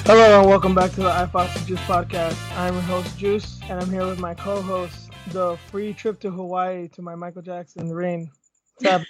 Hello and welcome back to the iFox Juice podcast. I'm your host Juice, and I'm here with my co-host, the free trip to Hawaii to my Michael Jackson reign. What's up?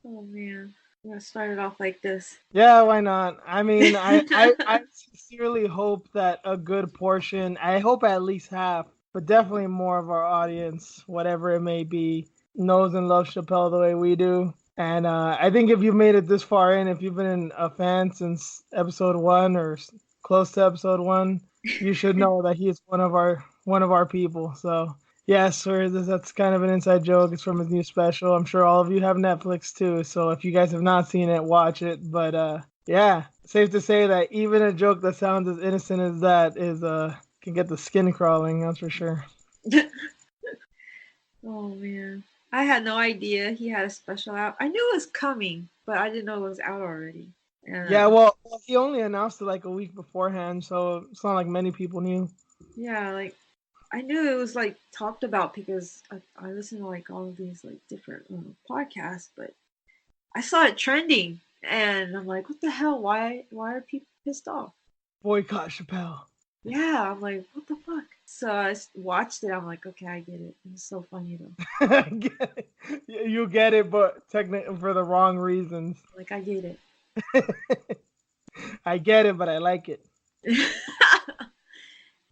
Oh man, I'm gonna start it off like this. Yeah, why not? I mean, I sincerely hope that a good portion, I hope at least half, but definitely more of our audience, whatever it may be, knows and loves Chappelle the way we do. And I think if you've made it this far in, if you've been a fan since episode 1 or close to episode 1, you should know that he is one of our people. So yes, that's kind of an inside joke. It's from his new special. I'm sure all of you have Netflix too. So if you guys have not seen it, watch it. But yeah, safe to say that even a joke that sounds as innocent as that is can get the skin crawling. That's for sure. Oh man. I had no idea he had a special out. I knew it was coming, but I didn't know it was out already. Yeah, well, he only announced it like a week beforehand, so it's not like many people knew. Yeah, like I knew it was like talked about because I listen to like all of these like different podcasts, but I saw it trending and I'm like, what the hell? Why are people pissed off? Boycott Chappelle. Yeah, I'm like, what the fuck? So I watched it. I'm like, okay, I get it. It's so funny though. I get it. You get it, but technically for the wrong reasons. Like, I get it. I get it, but I like it.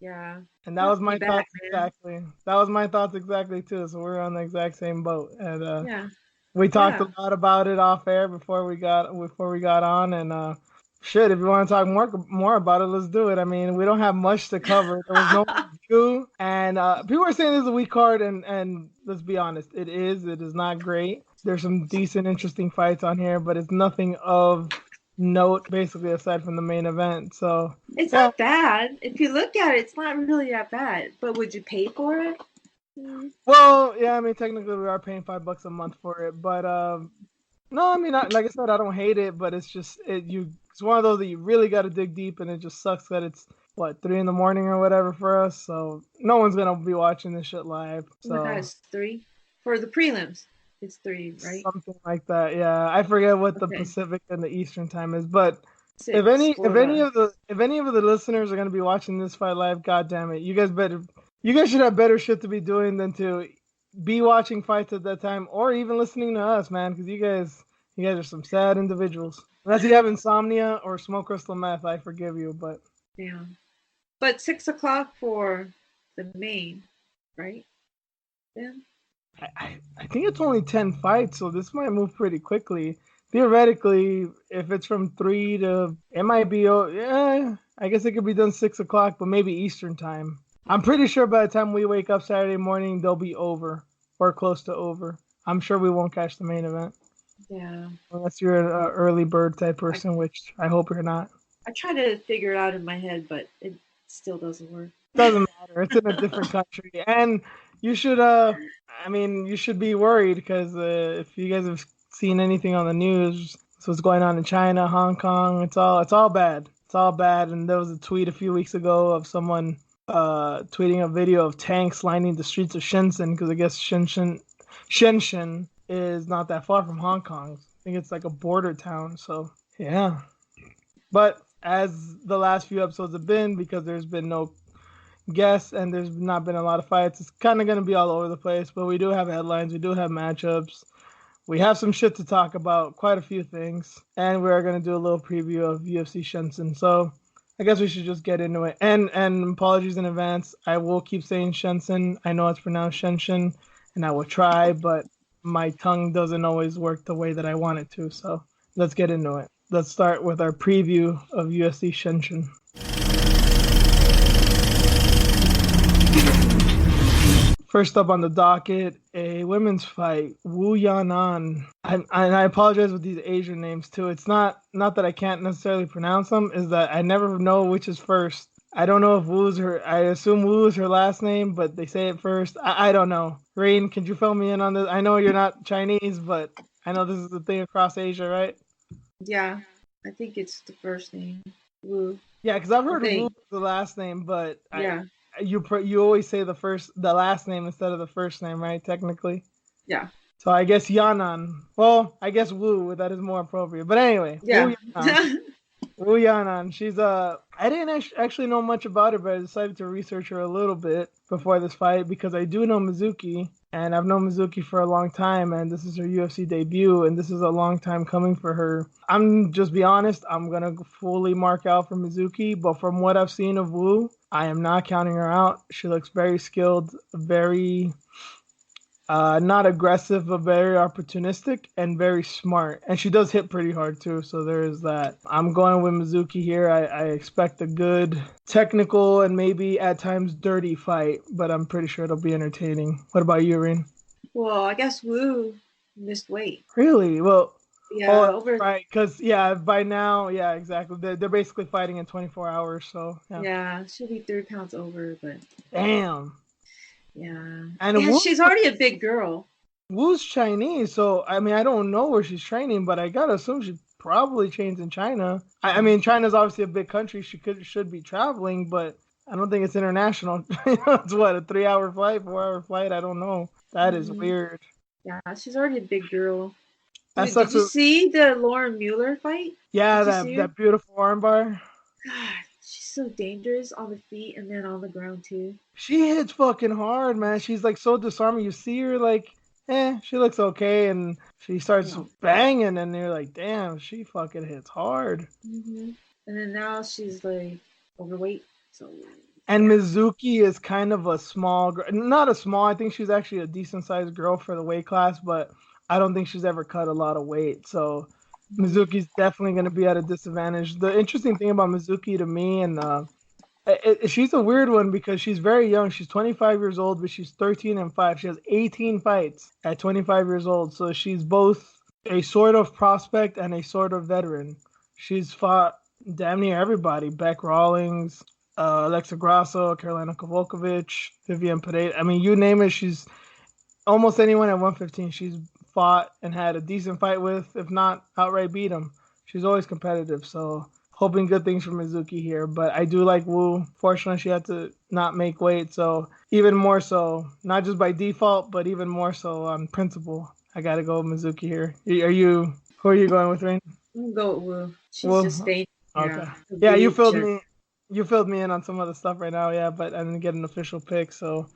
Yeah. And that was my thoughts exactly. That was my thoughts exactly too. So we're on the exact same boat. And yeah. We talked a lot about it off air before we got on, and shit, if you want to talk more about it, let's do it. I mean, we don't have much to cover. There was no review, and people are saying this is a weak card, and let's be honest, it is. It is not great. There's some decent, interesting fights on here, but it's nothing of note, basically, aside from the main event. So it's not bad. If you look at it, it's not really that bad. But would you pay for it? Well, yeah, I mean, technically we are paying $5 a month for it, but no, I mean, like I said, I don't hate it, but it's just it's one of those that you really got to dig deep, and it just sucks that it's 3 a.m. or whatever for us, so no one's gonna be watching this shit live. So oh my God, it's 3 for the prelims. It's 3, right? Something like that. Yeah, I forget what the Pacific and the Eastern time is, but 6, if any of the listeners are gonna be watching this fight live, god damn it, you guys should have better shit to be doing than to be watching fights at that time, or even listening to us, man, because you guys are some sad individuals. Unless you have insomnia or smoke crystal meth, I forgive you, but yeah. But 6 o'clock for the main, right? Yeah. I think it's only 10 fights, so this might move pretty quickly. Theoretically, if it's from 3 to, it might be, I guess it could be done 6 o'clock, but maybe Eastern time. I'm pretty sure by the time we wake up Saturday morning, they'll be over or close to over. I'm sure we won't catch the main event. Yeah. Unless you're an early bird type person, which I hope you're not. I try to figure it out in my head, but it still doesn't work. Doesn't matter. It's in a different country. And you should, you should be worried because if you guys have seen anything on the news, what's going on in China, Hong Kong, it's all bad. It's all bad. And there was a tweet a few weeks ago of someone tweeting a video of tanks lining the streets of Shenzhen because I guess Shenzhen is not that far from Hong Kong. I think it's like a border town. So yeah, but as the last few episodes have been, because there's been no guests and there's not been a lot of fights, it's kind of going to be all over the place. But we do have headlines, we do have matchups, we have some shit to talk about, quite a few things, and we are going to do a little preview of UFC Shenzhen. So I guess we should just get into it. And apologies in advance. I will keep saying Shenzhen. I know it's pronounced Shenzhen, and I will try, but my tongue doesn't always work the way that I want it to. So let's get into it. Let's start with our preview of UFC Shenzhen. First up on the docket, a women's fight, Wu Yanan. And I apologize with these Asian names too. It's not that I can't necessarily pronounce them, is that I never know which is first. I don't know if Wu's her. I assume Wu is her last name, but they say it first. I don't know. Rain, could you fill me in on this? I know you're not Chinese, but I know this is the thing across Asia, right? Yeah, I think it's the first name. Wu. Yeah, because I've I heard Wu is think. the last name, but Yeah. you always say the last name instead of the first name, right? Technically. Yeah. So I guess Yanan. Well, I guess Wu that is more appropriate. But anyway, Yeah. Wu Yanan. Wu Yanan. She's I didn't actually know much about her, but I decided to research her a little bit before this fight because I do know Mizuki, and I've known Mizuki for a long time, and this is her UFC debut, and this is a long time coming for her. I'm just be honest, I'm gonna fully mark out for Mizuki, but from what I've seen of Wu, I am not counting her out. She looks very skilled, very not aggressive, but very opportunistic and very smart. And she does hit pretty hard too, so there is that. I'm going with Mizuki here. I expect a good technical and maybe at times dirty fight, but I'm pretty sure it'll be entertaining. What about you, Reen? Well, I guess Wu missed weight. Really? Well, oh, Yeah, that's over. right. Because, yeah, by now, yeah, exactly. They're basically fighting in 24 hours, so, yeah. Yeah, she'll be 3 pounds over, but Damn. yeah, And yeah, she's already a big girl. Wu's Chinese, so I mean I don't know where she's training, but I gotta assume she probably trains in China. I mean China's obviously a big country; she should be traveling, but I don't think it's international. It's what, a 3 hour flight, 4 hour flight? I don't know. That is Hmm. weird. Yeah, she's already a big girl. That Dude, did sucks. you see the Lauren Mueller fight? Yeah, Did you see that her? that beautiful armbar. God, she's so dangerous on the feet and then on the ground too. She hits fucking hard, man. She's like so disarming. You see her like, she looks okay, and she starts Yeah. banging, and you're like, damn, she fucking hits hard. And then now she's like overweight. So And yeah. Mizuki is kind of a small, not a small. I think she's actually a decent sized girl for the weight class, but I don't think she's ever cut a lot of weight. So Mhm. Mizuki's definitely going to be at a disadvantage. The interesting thing about Mizuki to me, and she's a weird one because she's very young. She's 25 years old, but she's 13-5. She has 18 fights at 25 years old. So she's both a sort of prospect and a sort of veteran. She's fought damn near everybody: Beck Rawlings, Alexa Grasso, Carolina Kovalkovich, Vivian Pereira. I mean, you name it, she's almost anyone at 115. She's fought and had a decent fight with, if not outright beat them. She's always competitive. So hoping good things for Mizuki here. But I do like Wu. Fortunately, she had to not make weight. So even more so, not just by default, but even more so on principle. I got to go with Mizuki here. Who are you going with, Rain? I'm gonna go with Wu. She's Wu? just dangerous. Okay. Yeah, a Yeah, you big filled jet. me. You filled me in on some of the stuff right now, yeah, but I didn't get an official pick, so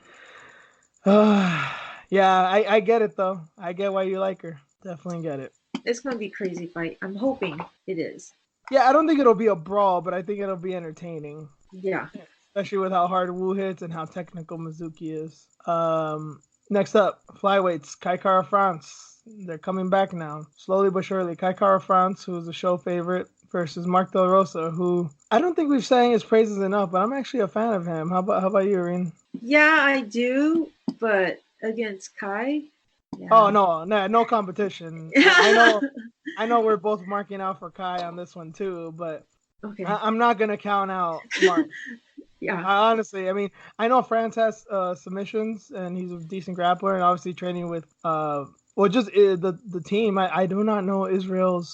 yeah, I get it though. I get why you like her. Definitely get it. It's gonna be a crazy fight. I'm hoping it is. Yeah, I don't think it'll be a brawl, but I think it'll be entertaining, Yeah. especially with how hard Wu hits and how technical Mizuki is. Next up, flyweights, Kai Kara France. They're coming back now, slowly but surely. Kai Kara France, who is a show favorite, versus Mark Del Rosa, who I don't think we've sang his praises enough, but I'm actually a fan of him. How about you, Irene? Yeah, I do, but against Kai, Oh yeah. no, no competition. I know we're both marking out for Kai on this one too, but Okay. I'm not gonna count out Mark. Yeah. Honestly, I mean, I know France has submissions and he's a decent grappler and obviously training with well just the team. I do not know Israel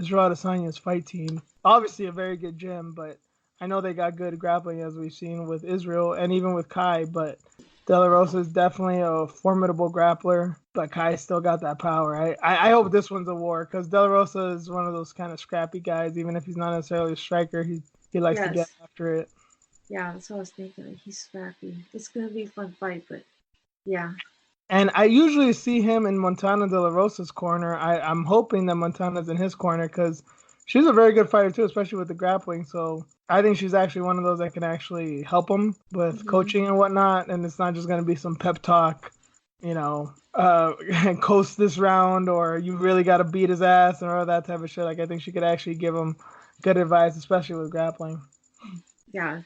Adesanya's fight team. Obviously a very good gym, but I know they got good grappling as we've seen with Israel and even with Kai, but De La Rosa is definitely a formidable grappler, but Kai still got that power. I hope this one's a war because De La Rosa is one of those kind of scrappy guys. Even if he's not necessarily a striker, he likes to get Yes. after it. Yeah, that's what I was thinking. Like, he's scrappy. It's gonna be a fun fight, but yeah. And I usually see him in Montana De La Rosa's corner. I'm hoping that Montana's in his corner because she's a very good fighter too, especially with the grappling. So I think she's actually one of those that can actually help him with Hmm. coaching and whatnot. And it's not just going to be some pep talk, you know, coast this round or you really got to beat his ass and all that type of shit. Like I think she could actually give him good advice, especially with grappling. Yeah.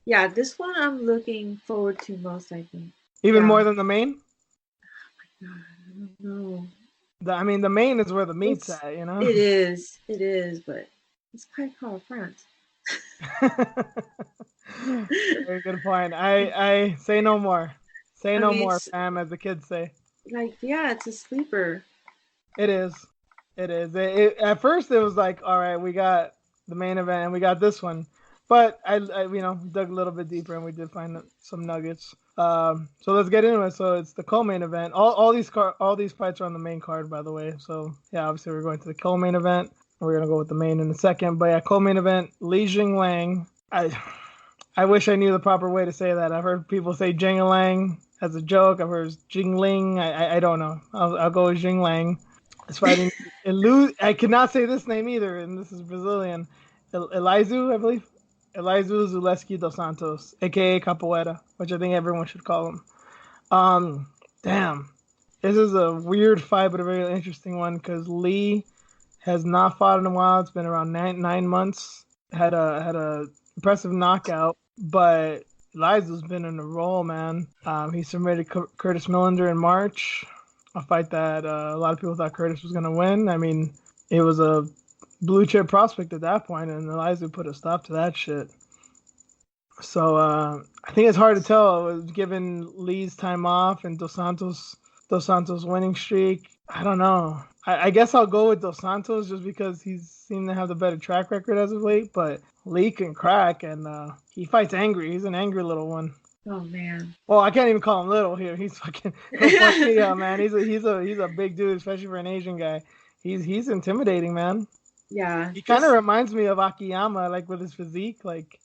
Yeah, this one I'm looking forward to most, I think. Even Yeah. more than the main. God, I don't know. I mean, the main is where the meat's It's at, you know. it is. It is, but it's Kai Kara France. Very good point. I say no more. Say I no mean, more, it's, fam, as the kids say. like, yeah, it's a sleeper. It is. It is. At first, it was like, all right, we got the main event and we got this one. But I dug a little bit deeper and we did find some nuggets. So let's get into it. So it's the co-main event. All these fights are on the main card, by the way. So yeah, obviously we're going to the co-main event. We're gonna go with the main in a second. But yeah, co-main event: Li Jinglang. I wish I knew the proper way to say that. I've heard people say Jingling as a joke. I've heard Jingling. I don't know. I'll go with Jinglang. It's fighting. I cannot say this name either, and this is Brazilian. Elizu, I believe. Elizu Zaleski dos Santos, aka Capoeira, which I think everyone should call him. Damn. This is a weird fight, but a very interesting one because Lee has not fought in a while. It's been around 9 months. Had a impressive knockout, but Eliza's been in a roll, man. He submitted Curtis Millender in March, a fight that a lot of people thought Curtis was gonna win. I mean, it was a blue chip prospect at that point, and Eliza put a stop to that shit. So I think it's hard to tell, given Lee's time off and Dos Santos winning streak. I don't know. I guess I'll go with Dos Santos just because he's seemed to have the better track record as of late. But Lee can crack, and he fights angry. He's an angry little one. Oh man. Well, I can't even call him little here. He's fucking he'll fuck me up, man. He's a big dude, especially for an Asian guy. He's intimidating, man. Yeah. He kind of reminds me of Akiyama, like with his physique, like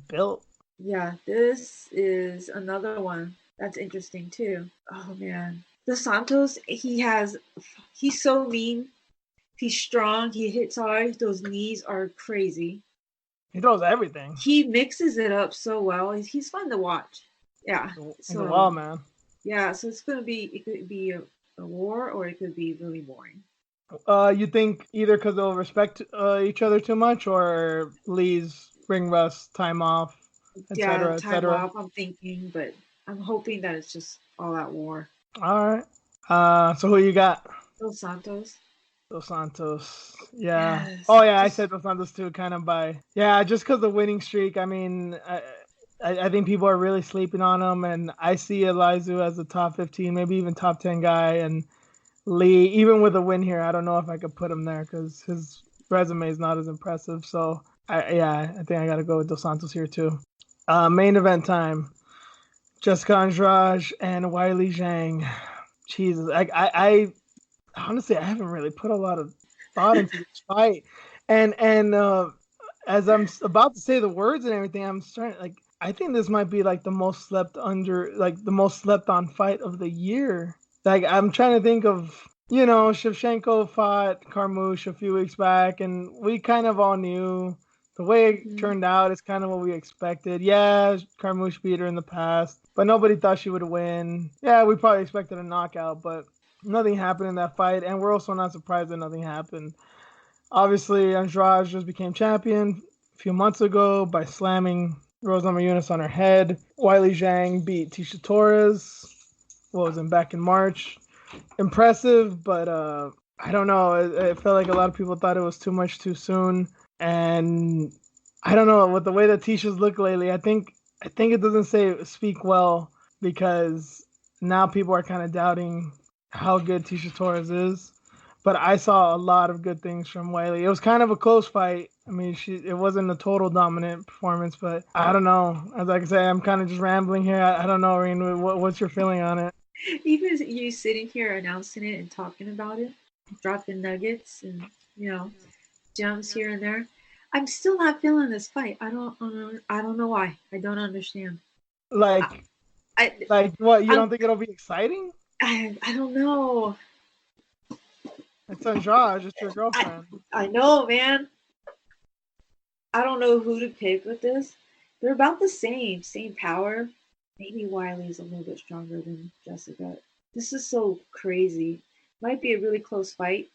built. Yeah, this is another one that's interesting too. Oh man. Dos Santos, he's so mean. He's strong, he hits hard, those knees are crazy. He throws everything. He mixes it up so well. He's fun to watch. Yeah. He's a wild man. Yeah, so it could be a war or it could be really boring. You think either because they'll respect each other too much, or Lee's ring rust, time off, etc., time off, I'm thinking, but I'm hoping that it's just all out war. All right. So who you got? Dos Santos. Dos Santos. Yeah. Yes. Oh yeah, I said Dos Santos too, kind of by just because the winning streak. I mean, I think people are really sleeping on him, and I see Elizu as a top 15, maybe even top 10 guy, and Lee, even with a win here, I don't know if I could put him there because his resume is not as impressive. So I think I got to go with Dos Santos here too. Main event time: Jessica Andrade and Weili Zhang. Jesus, I honestly, I haven't really put a lot of thought into this fight, and as I'm about to say the words and everything, I'm starting like I think this might be like the most slept on fight of the year. Like I'm trying to think of, Shevchenko fought Carmouche a few weeks back, and we kind of all knew the way it turned out is kind of what we expected. Yeah, Carmouche beat her in the past, but nobody thought she would win. Yeah, we probably expected a knockout, but nothing happened in that fight, and we're also not surprised that nothing happened. Obviously, Andrade just became champion a few months ago by slamming Rose Namajunas on her head. Weili Zhang beat Tisha Torres. Back in March. Impressive, but I don't know. It felt like a lot of people thought it was too much too soon, and I don't know, with the way that Tisha's looked lately. I think it doesn't speak well, because now people are kind of doubting how good Tisha Torres is. But I saw a lot of good things from Weili. It was kind of a close fight. I mean, it wasn't a total dominant performance, but I don't know. As I say, I'm kind of just rambling here. I don't know, Irene. What's your feeling on it? Even you sitting here announcing it and talking about it, dropping nuggets and gems here and there, I'm still not feeling this fight. I don't know why. I don't understand. Like what? You don't think it'll be exciting? I don't know. It's Andrade, just your girlfriend. I know, man. I don't know who to pick with this. They're about the same power. Maybe Weili's a little bit stronger than Jessica. This is so crazy. Might be a really close fight,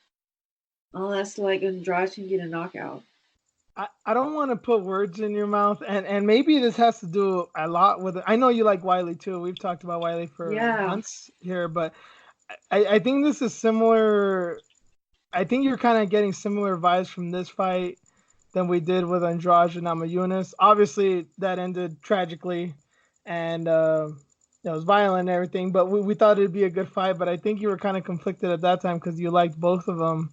unless like Andrade can get a knockout. I don't want to put words in your mouth, and maybe this has to do a lot with it. I know you like Weili too. We've talked about Weili for months here, but I think this is similar. I think you're kind of getting similar vibes from this fight than we did with Andrade and Namajunas. Obviously, that ended tragically, and it was violent and everything. But we thought it'd be a good fight. But I think you were kind of conflicted at that time because you liked both of them.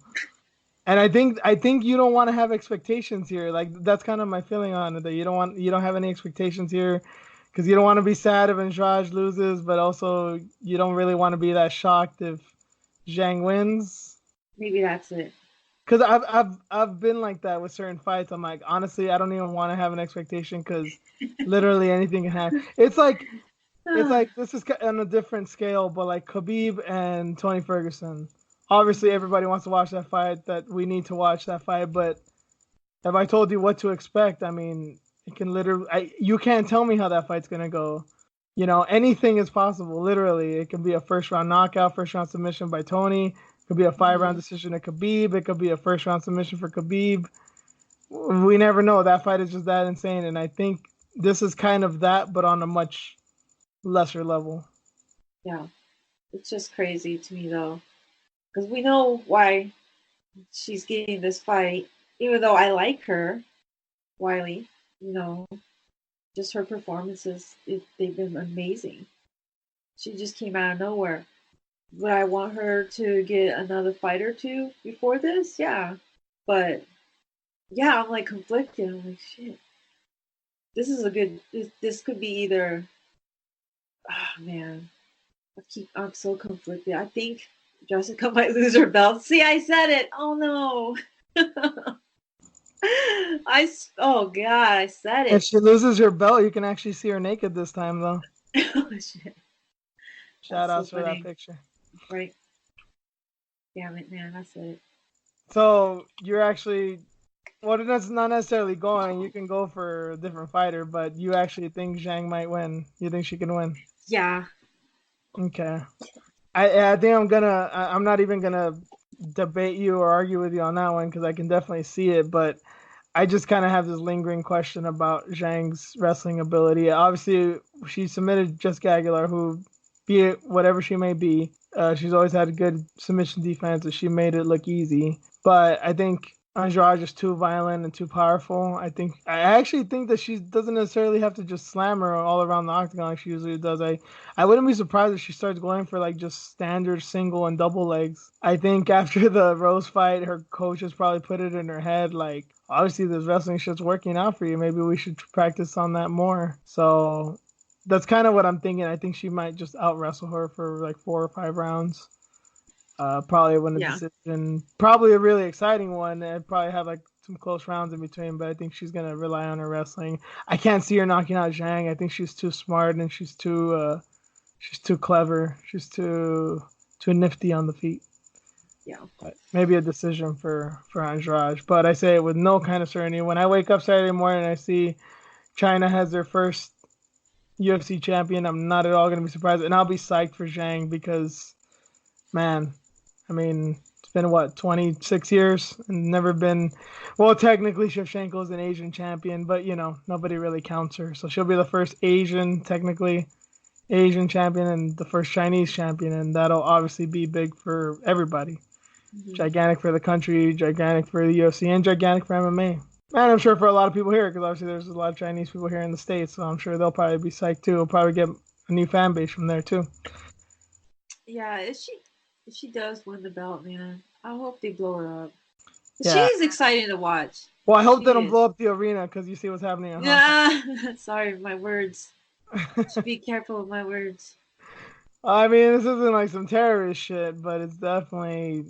And I think you don't want to have expectations here. Like that's kind of my feeling on it. That you don't have any expectations here because you don't want to be sad if Andrade loses, but also you don't really want to be that shocked if Zhang wins. Maybe that's it. Because I've been like that with certain fights. I'm like, honestly, I don't even want to have an expectation because literally anything can happen. It's like this is on a different scale, but like Khabib and Tony Ferguson. Obviously, everybody wants to watch that fight. That we need to watch that fight. But if I told you what to expect, I mean, it can literally. You can't tell me how that fight's gonna go. Anything is possible. Literally, it can be a first round knockout, first round submission by Tony. It could be a 5-round decision to Khabib. It could be a first round submission for Khabib. We never know. That fight is just that insane, and I think this is kind of that, but on a much lesser level. Yeah, it's just crazy to me though, because we know why she's getting this fight, even though I like her, Wiley. Just her performances, they've been amazing. She just came out of nowhere. Would I want her to get another fight or two before this? Yeah. But yeah, I'm like conflicted. I'm like, shit. This is a good. This could be either. Oh man, I'm so conflicted. I think Jessica might lose her belt. See, I said it. Oh no. Oh god, I said it. If she loses her belt, you can actually see her naked this time, though. Oh shit! Shout out for that picture. Right. Damn it, man! I said it. So you're actually, well, that's not necessarily going. You can go for a different fighter, but you actually think Zhang might win. You think she can win? Yeah. Okay. I think I'm not even gonna debate you or argue with you on that one because I can definitely see it, but I just kind of have this lingering question about Zhang's wrestling ability. Obviously, she submitted Jessica Aguilar, who, be it whatever she may be, she's always had a good submission defense, and she made it look easy. But I think Andrade is too violent and too powerful. I actually think that she doesn't necessarily have to just slam her all around the octagon like she usually does. I wouldn't be surprised if she starts going for like just standard single and double legs. I think after the Rose fight, her coach has probably put it in her head like, obviously this wrestling shit's working out for you. Maybe we should practice on that more. So that's kind of what I'm thinking. I think she might just out wrestle her for like 4 or 5 rounds. Probably win a decision. Probably a really exciting one. And probably have like some close rounds in between. But I think she's gonna rely on her wrestling. I can't see her knocking out Zhang. I think she's too smart and she's too clever. She's too nifty on the feet. Yeah. But maybe a decision for Andrade. But I say it with no kind of certainty. When I wake up Saturday morning and I see China has their first UFC champion, I'm not at all going to be surprised. And I'll be psyched for Zhang because, man, I mean, it's been, 26 years? And never been... Well, technically, Shevchenko is an Asian champion, but, nobody really counts her. So she'll be the first Asian champion and the first Chinese champion, and that'll obviously be big for everybody. Mm-hmm. Gigantic for the country, gigantic for the UFC, and gigantic for MMA. And I'm sure for a lot of people here, because obviously there's a lot of Chinese people here in the States, so I'm sure they'll probably be psyched too. We'll probably get a new fan base from there too. Yeah, if she does win the belt, man, I hope they blow her up. Yeah. She is exciting to watch. Well, I hope they don't blow up the arena because you see what's happening in Hong Kong. Sorry, my words. Should be careful with my words. I mean, this isn't like some terrorist shit, but it's definitely,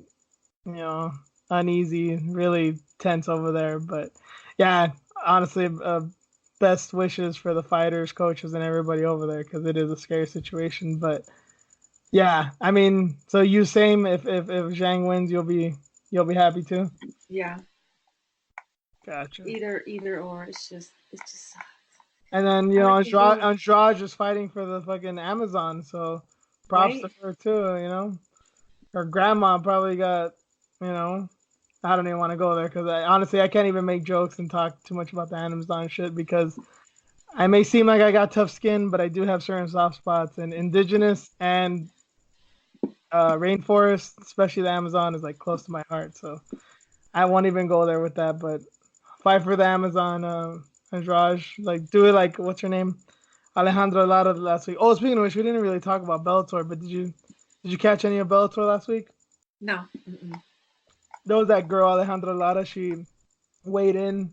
uneasy, really tense over there. But yeah, honestly, best wishes for the fighters, coaches, and everybody over there because it is a scary situation. But yeah, I mean, so you same if Zhang wins, you'll be happy too. Yeah. Gotcha. Either or, it's just. And then Andrade is fighting for the fucking Amazon, so props to her too. Her grandma probably got, I don't even want to go there because honestly I can't even make jokes and talk too much about the Amazon shit because I may seem like I got tough skin, but I do have certain soft spots, and indigenous and rainforest, especially the Amazon, is like close to my heart. So I won't even go there with that, but fight for the Amazon, Andrade. Like, do it like, what's her name? Alejandra Lara last week. Oh, speaking of which, we didn't really talk about Bellator, but did you catch any of Bellator last week? No. Mm-mm. There was that girl, Alejandra Lara. She weighed in.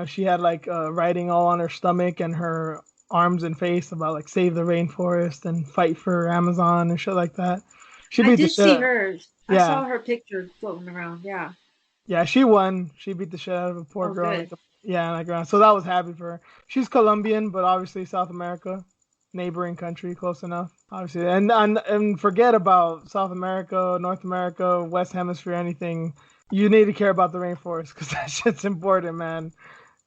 She had like writing all on her stomach and her arms and face about like save the rainforest and fight for Amazon and shit like that. She I beat the did shit see out. her. I Yeah, saw her picture floating around. Yeah. yeah, she won. She beat the shit out of a poor Oh, girl. good. Like around. So that was happy for her. She's Colombian, but obviously South America, neighboring country, close enough. Obviously, and forget about South America, North America, West Hemisphere, anything. You need to care about the rainforest because that shit's important, man.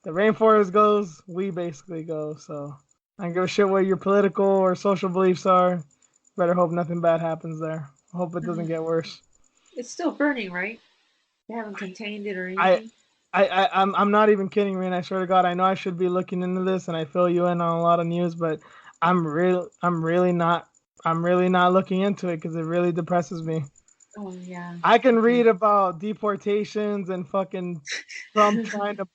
The rainforest goes, we basically go. So I don't give a shit what your political or social beliefs are. Better hope nothing bad happens there. I hope it doesn't get worse. It's still burning, right? They haven't contained it or I anything. I'm not even kidding, man. I swear to God, I know I should be looking into this, and I fill you in on a lot of news, but I'm really not. I'm really not looking into it because it really depresses me. Oh yeah. I can Okay. read about deportations and fucking Trump trying to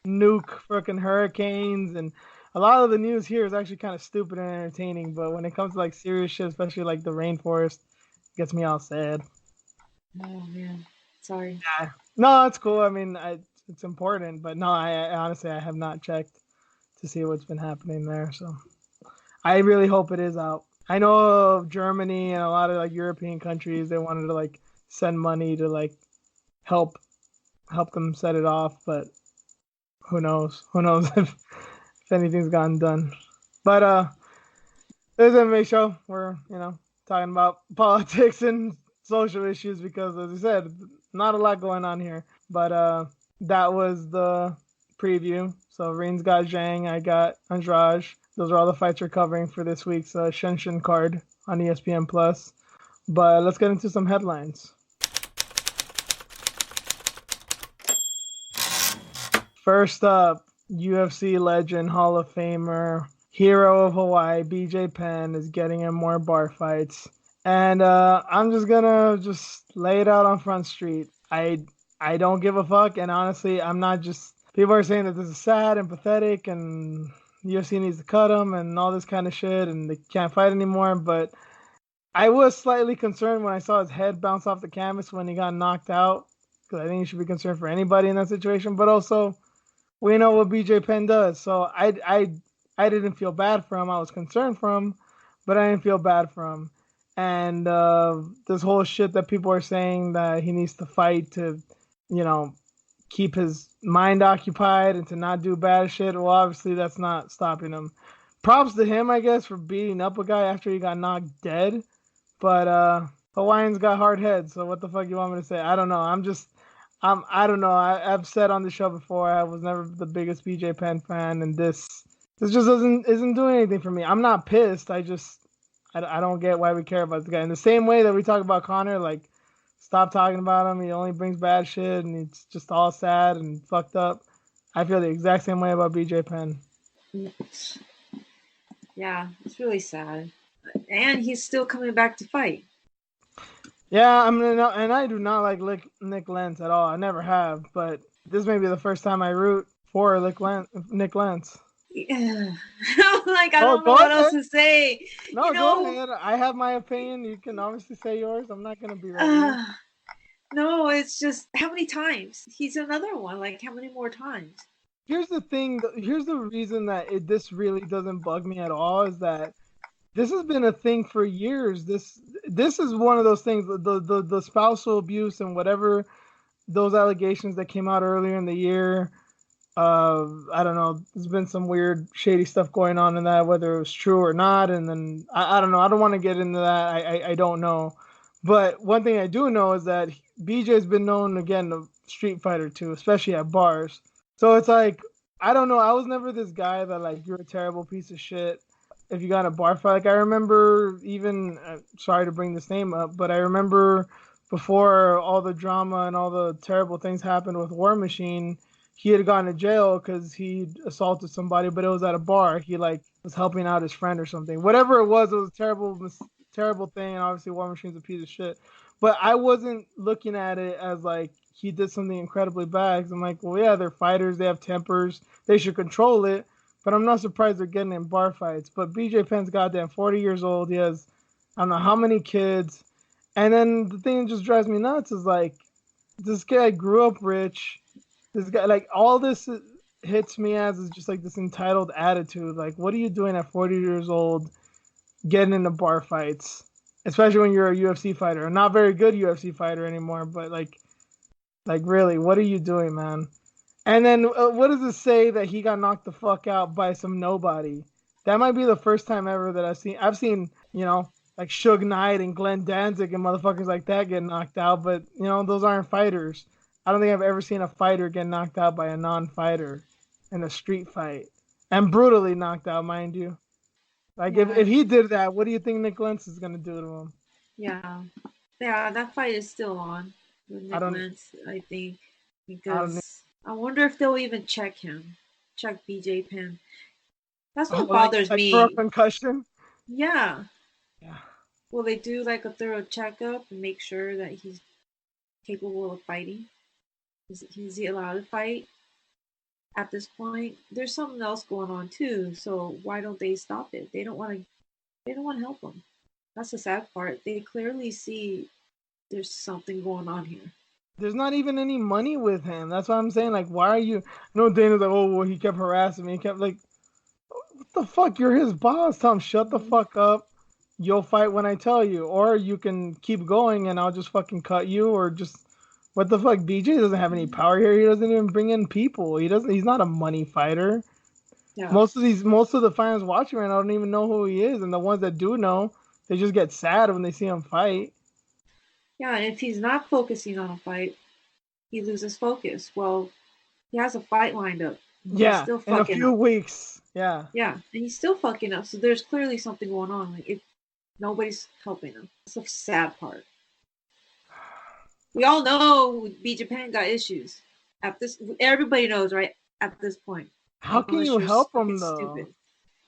nuke fucking hurricanes, and a lot of the news here is actually kind of stupid and entertaining. But when it comes to like serious shit, especially like the rainforest, it gets me all sad. Oh man. Sorry. Yeah. No, it's cool. I mean, it's important, but no, I honestly I have not checked to see what's been happening there. So I really hope it is out. I know Germany and a lot of like European countries they wanted to like send money to like help them set it off, but who knows? Who knows if anything's gotten done? But this is an MMA show. We're talking about politics and social issues because, as I said, not a lot going on here. But that was the preview. So Reen's got Zhang, I got Andrade. Those are all the fights we're covering for this week's Shenzhen card on ESPN Plus. But let's get into some headlines. First up, UFC legend, Hall of Famer, hero of Hawaii, BJ Penn is getting in more bar fights. And I'm just gonna lay it out on Front Street. I don't give a fuck, and honestly, I'm not just. People are saying that this is sad and pathetic, and UFC needs to cut him and all this kind of shit, and they can't fight anymore. But I was slightly concerned when I saw his head bounce off the canvas when he got knocked out, because I think you should be concerned for anybody in that situation. But also, we know what BJ Penn does, so I didn't feel bad for him. I was concerned for him, but I didn't feel bad for him. And this whole shit that people are saying that he needs to fight to, keep his mind occupied and to not do bad shit. Well, obviously that's not stopping him. Props to him, I guess, for beating up a guy after he got knocked dead. But Hawaiians got hard heads, so what the fuck you want me to say? I don't know. I don't know. I've said on the show before I was never the biggest BJ Penn fan, and this just isn't doing anything for me. I'm not pissed. I don't get why we care about the guy. In the same way that we talk about Connor, like stop talking about him. He only brings bad shit, and it's just all sad and fucked up. I feel the exact same way about BJ Penn. Yeah, it's really sad. And he's still coming back to fight. Yeah, I mean, and I do not like Nick Lentz at all. I never have, but this may be the first time I root for Nick Lentz. Yeah. Like, I Oh, don't know what else to say. No, go ahead. I have my opinion. You can obviously say yours. I'm not gonna be right. No, it's just how many times? He's another one. Like, how many more times? Here's the thing. Here's the reason that this really doesn't bug me at all is that this has been a thing for years. This is one of those things. The spousal abuse and whatever those allegations that came out earlier in the year. I don't know. There's been some weird, shady stuff going on in that, whether it was true or not. And then I don't know. I don't want to get into that. I don't know. But one thing I do know is that BJ's been known again a street fighter too, especially at bars. So it's like I don't know. I was never this guy that like you're a terrible piece of shit if you got in a bar fight. Like I remember even sorry to bring this name up, but I remember before all the drama and all the terrible things happened with War Machine, he had gone to jail because he assaulted somebody, but it was at a bar. He like was helping out his friend or something. Whatever it was a terrible thing. And obviously War Machine's a piece of shit. But I wasn't looking at it as like he did something incredibly bad. 'Cause I'm like, well, yeah, they're fighters. They have tempers. They should control it. But I'm not surprised they're getting in bar fights. But BJ Penn's goddamn 40 years old. He has I don't know how many kids. And then the thing that just drives me nuts is like this guy grew up rich. This guy, like, all this hits me as is just like this entitled attitude. Like, what are you doing at 40 years old getting into bar fights? Especially when you're a UFC fighter. A not very good UFC fighter anymore, but like really, what are you doing, man? And then what does it say that he got knocked the fuck out by some nobody? That might be the first time ever that I've seen, like Suge Knight and Glenn Danzig and motherfuckers like that get knocked out, but those aren't fighters. I don't think I've ever seen a fighter get knocked out by a non-fighter in a street fight, and brutally knocked out, mind you. Like if he did that, what do you think Nick Lentz is gonna do to him? Yeah, that fight is still on with Nick Lentz, I think, because I wonder if they'll even check BJ Penn. That's what bothers me. For a concussion? Yeah. Yeah. Will they do like a thorough checkup and make sure that he's capable of fighting? Is he allowed to fight at this point? There's something else going on too, so why don't they stop it? They don't want to help him. That's the sad part. They clearly see there's something going on here. There's not even any money with him. That's what I'm saying. Like, why are you? Dana's like, oh, well, he kept harassing me. He kept like, what the fuck? You're his boss. Tell him, shut the fuck up. You'll fight when I tell you, or you can keep going and I'll just fucking cut you, or just what the fuck? BJ doesn't have any power here. He doesn't even bring in people. He's not a money fighter. Yeah. Most of the fans watching right now don't even know who he is, and the ones that do know, they just get sad when they see him fight. Yeah, and if he's not focusing on a fight, he loses focus. Well, he has a fight lined up. Yeah, still in a few weeks. Yeah. Yeah, and he's still fucking up. So there's clearly something going on. Like, if nobody's helping him, that's the sad part. We all know BJ Penn got issues. Everybody knows, right? At this point, how can you help him though? Stupid.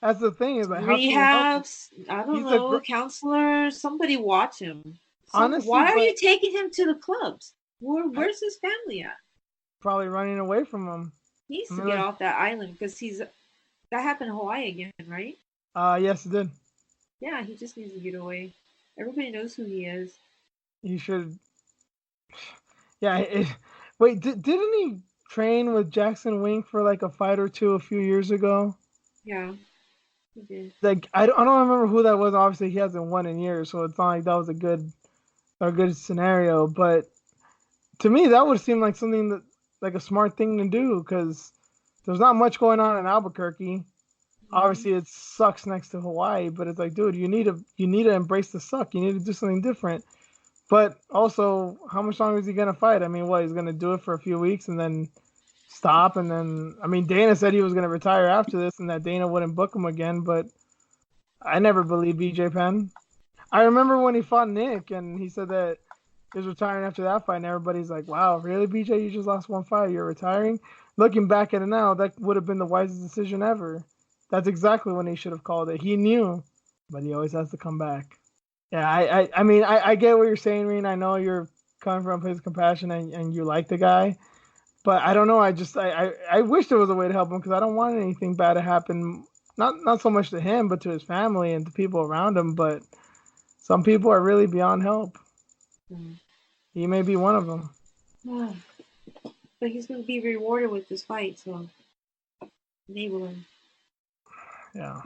That's the thing. Is like, rehabs. I don't know. Counselor. Somebody watch him. Honestly, why are you taking him to the clubs? Where's his family at? Probably running away from him. He needs to get off that island because that happened in Hawaii again, right? Yes, it did. Yeah, he just needs to get away. Everybody knows who he is. He should. Yeah. Wait, didn't he train with Jackson Wink for like a fight or two a few years ago? Yeah, he did. Like I don't remember who that was. Obviously, he hasn't won in years, so it's not like that was a good scenario. But to me, that would seem like something that like a smart thing to do because there's not much going on in Albuquerque. Obviously, it sucks next to Hawaii, but it's like, dude, you need to embrace the suck. You need to do something different. But also, how much longer is he gonna fight? I mean, he's gonna do it for a few weeks and then stop, and then Dana said he was gonna retire after this, and that Dana wouldn't book him again. But I never believed BJ Penn. I remember when he fought Nick, and he said that he was retiring after that fight, and everybody's like, "Wow, really, BJ? You just lost one fight. You're retiring?" Looking back at it now, that would have been the wisest decision ever. That's exactly when he should have called it. He knew, but he always has to come back. Yeah, I get what you're saying, Reen. I know you're coming from a place of compassion and you like the guy, but I don't know. I wish there was a way to help him because I don't want anything bad to happen. Not so much to him, but to his family and to people around him. But some people are really beyond help. Mm-hmm. He may be one of them. But he's going to be rewarded with this fight, so enable him. Yeah.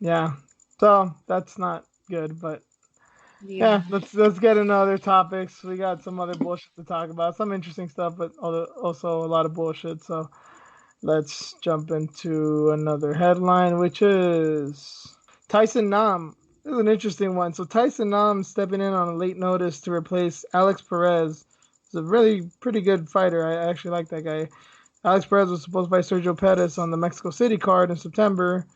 Yeah. So that's not good, but yeah, let's get into other topics. We got some other bullshit to talk about, some interesting stuff, but also a lot of bullshit. So let's jump into another headline, which is Tyson Nam. This is an interesting one. So Tyson Nam stepping in on a late notice to replace Alex Perez. He's a really pretty good fighter. I actually like that guy. Alex Perez was supposed to fight Sergio Pettis on the Mexico City card in September,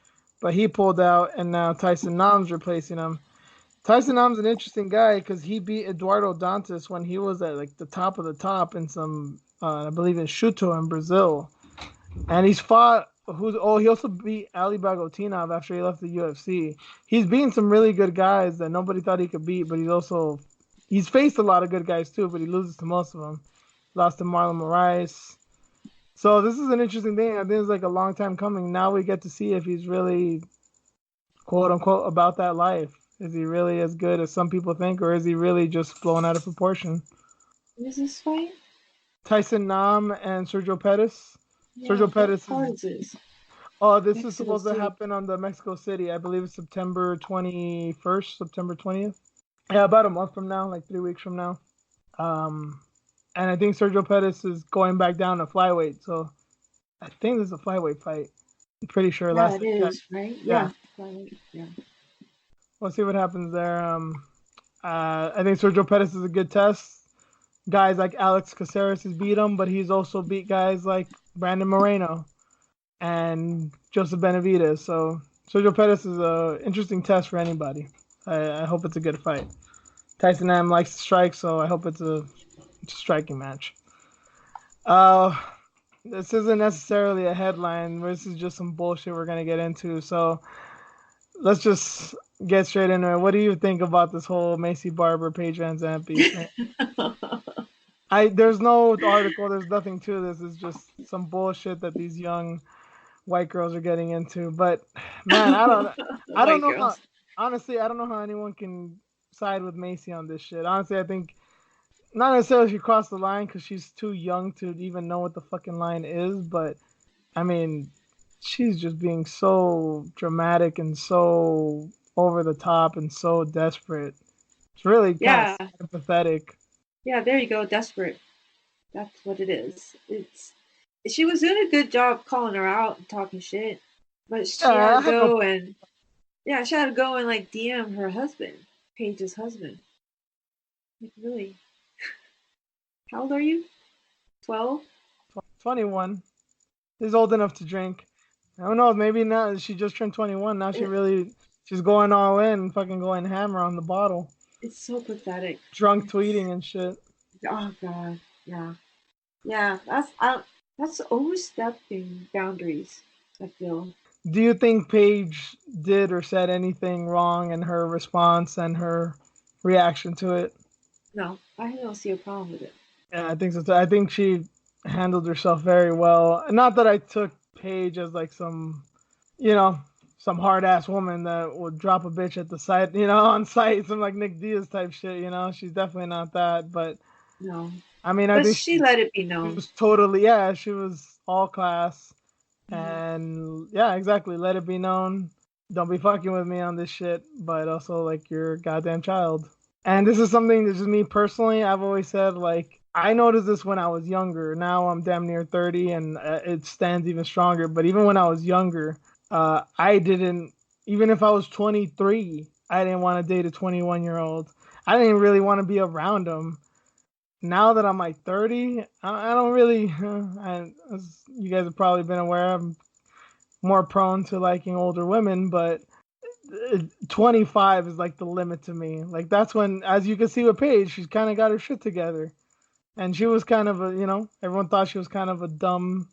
but he pulled out, and now Tyson Nam's replacing him. Tyson Nam's an interesting guy because he beat Eduardo Dantas when he was at like the top of the top in some, I believe in Chuto in Brazil. And he's fought He also beat Ali Bagotinov after he left the UFC. He's beaten some really good guys that nobody thought he could beat, but he's faced a lot of good guys too, but he loses to most of them. Lost to Marlon Moraes. So this is an interesting thing. I think it's like a long time coming. Now we get to see if he's really quote unquote about that life. Is he really as good as some people think, or is he really just blown out of proportion? What is this fight? Tyson Nam and Sergio Pettis. Yeah, Sergio Pettis is this? Oh, this is Mexico supposed to City. happen on the Mexico City. I believe it's September 21st, September 20th. Yeah, about a month from now, like 3 weeks from now. And I think Sergio Pettis is going back down to flyweight. So I think this is a flyweight fight. I'm pretty sure. Yeah, Last it week, is, right? Yeah. Flyweight, yeah. We'll see what happens there. I think Sergio Pettis is a good test. Guys like Alex Caceres has beat him, but he's also beat guys like Brandon Moreno and Joseph Benavidez. So Sergio Pettis is an interesting test for anybody. I hope it's a good fight. Tyson Nam likes to strike, so I hope it's a striking match. This isn't necessarily a headline. This is just some bullshit we're going to get into. So let's just get straight into it. What do you think about this whole Maycee Barber, Paige VanZant beef? There's no article. There's nothing to this. It's just some bullshit that these young white girls are getting into. But man, I don't know. Honestly, I don't know how anyone can side with Maycee on this shit. Honestly, I think not necessarily she crossed the line because she's too young to even know what the fucking line is. But I mean, she's just being so dramatic and so over the top and so desperate. It's really kind of pathetic. Yeah, there you go. Desperate. That's what it is. She was doing a good job calling her out and talking shit, but she had to go and like DM her husband, Paige's husband. Like, really? How old are you? 12? 21. He's old enough to drink. I don't know. Maybe now she just turned 21. Now she's going all in, fucking going hammer on the bottle. It's so pathetic. Drunk tweeting and shit. Oh god, yeah. That's overstepping boundaries, I feel. Do you think Paige did or said anything wrong in her response and her reaction to it? No, I don't see a problem with it. Yeah, I think so too. I think she handled herself very well. Not that I took Paige as like some hard ass woman that would drop a bitch at the site, on site, some like Nick Diaz type shit, She's definitely not that, but no. I mean, I think she let it be known. She was she was all class, and yeah, exactly. Let it be known. Don't be fucking with me on this shit, but also like you're a goddamn child. And this is something that's just me personally. I've always said like I noticed this when I was younger. Now I'm damn near 30, and it stands even stronger. But even when I was younger. I didn't, even if I was 23, I didn't want to date a 21-year-old. I didn't really want to be around them. Now that I'm like 30, I don't really, as you guys have probably been aware, I'm more prone to liking older women, but 25 is like the limit to me. Like that's when, as you can see with Paige, she's kind of got her shit together. And she was kind of everyone thought she was kind of a dumb,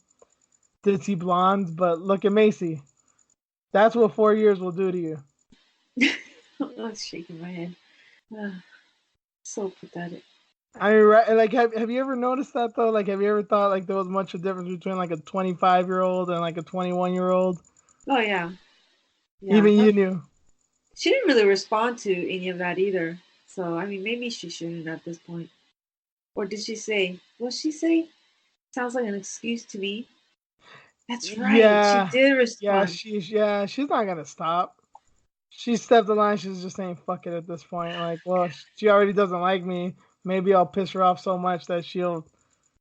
ditzy blonde, but look at Maycee. That's what 4 years will do to you. I'm shaking my head. So pathetic. I mean, like, have you ever noticed that though? Like, have you ever thought like there was much of a difference between like a 25-year-old and like a 21-year-old? Oh yeah. Even you knew. She didn't really respond to any of that either. So I mean, maybe she shouldn't at this point. Or did she say? What did she say? Sounds like an excuse to me. That's right. Yeah, she did respond. Yeah, she's not gonna stop. She stepped the line. She's just saying fuck it at this point. Like, well, she already doesn't like me. Maybe I'll piss her off so much that she'll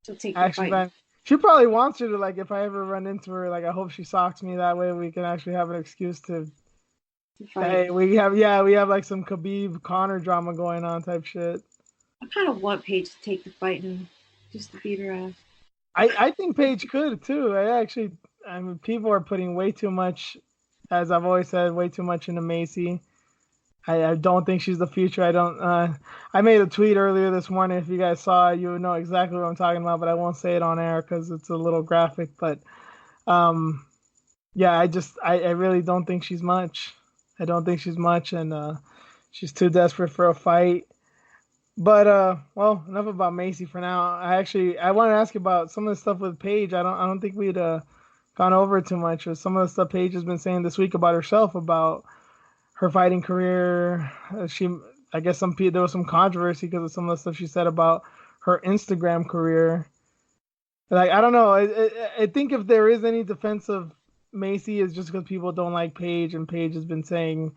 take the fight. She probably wants her to, like, if I ever run into her, like, I hope she socks me. That way we can actually have an excuse to hey, we have like some Khabib Conor drama going on type shit. I kind of want Paige to take the fight now, just to beat her ass. I think Paige could too. I mean, people are putting way too much, as I've always said, way too much into Maycee. I don't think she's the future. I made a tweet earlier this morning. If you guys saw it, you would know exactly what I'm talking about, but I won't say it on air because it's a little graphic. But Yeah, I really don't think she's much. I don't think she's much, and she's too desperate for a fight. But well, enough about Maycee for now. I want to ask you about some of the stuff with Paige. I don't think we'd gone over it too much. With some of the stuff Paige has been saying this week about herself, about her fighting career. I guess there was some controversy because of some of the stuff she said about her Instagram career. Like I don't know. I think if there is any defense of Maycee, is just because people don't like Paige, and Paige has been saying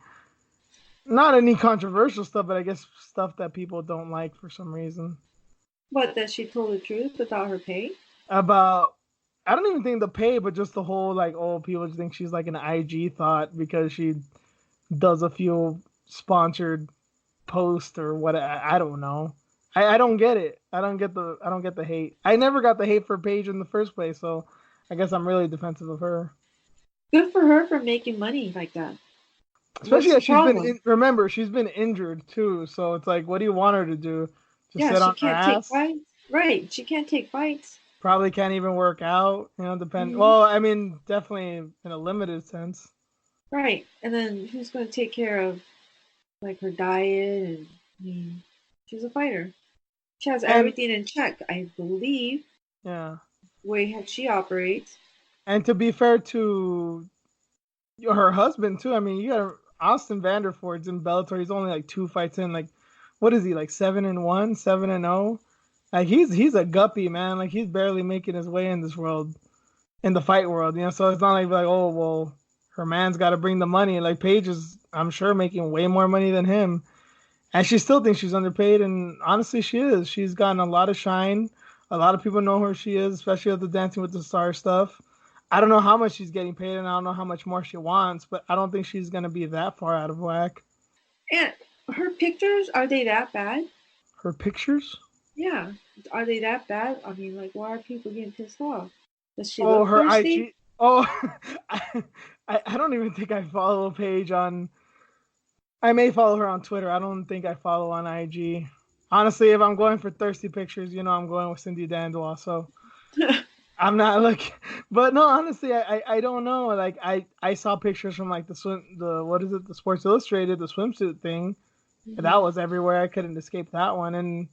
not any controversial stuff, but I guess stuff that people don't like for some reason. What, that she told the truth about her pay? About I don't even think the pay, but just the whole like, oh, people just think she's like an IG thought because she does a few sponsored posts or what. I don't know. I don't get it. I don't get the hate. I never got the hate for Paige in the first place, so I guess I'm really defensive of her. Good for her for making money like that. Especially What's the as problem? remember she's been injured too, so it's like, what do you want her to do? Just Yeah, sit she on her can't take ass? fights. Right, she can't take fights. Probably can't even work out. Depend. Hmm. Well, I mean, definitely in a limited sense. Right, and then who's going to take care of like her diet? And I mean, she's a fighter. She has And everything in check, I believe. yeah, Way how she operates. and to be fair to her husband too. I mean, you got Austin Vanderford's in Bellator. He's only like 2 fights in. Like, what is he like 7-1, 7-0? Like he's a guppy man. Like he's barely making his way in this world, in the fight world. So it's not like oh well, her man's got to bring the money. Like Paige is, I'm sure, making way more money than him, and she still thinks she's underpaid. And honestly, she is. She's gotten a lot of shine. A lot of people know who she is, especially with the Dancing with the Stars stuff. I don't know how much she's getting paid, and I don't know how much more she wants, but I don't think she's gonna be that far out of whack. And her pictures, are they that bad? Her pictures? Yeah. Are they that bad? I mean, like, why are people getting pissed off? Does she Oh, look her thirsty? IG. Oh, I, I don't even think I follow a page on. I may follow her on Twitter. I don't think I follow on IG. Honestly, if I'm going for thirsty pictures, I'm going with Cindy Dandois. So I'm not looking, but no, honestly, I don't know. Like I saw pictures from like the what is it, the Sports Illustrated, the swimsuit thing. Hmm. That was everywhere. I couldn't escape that one, and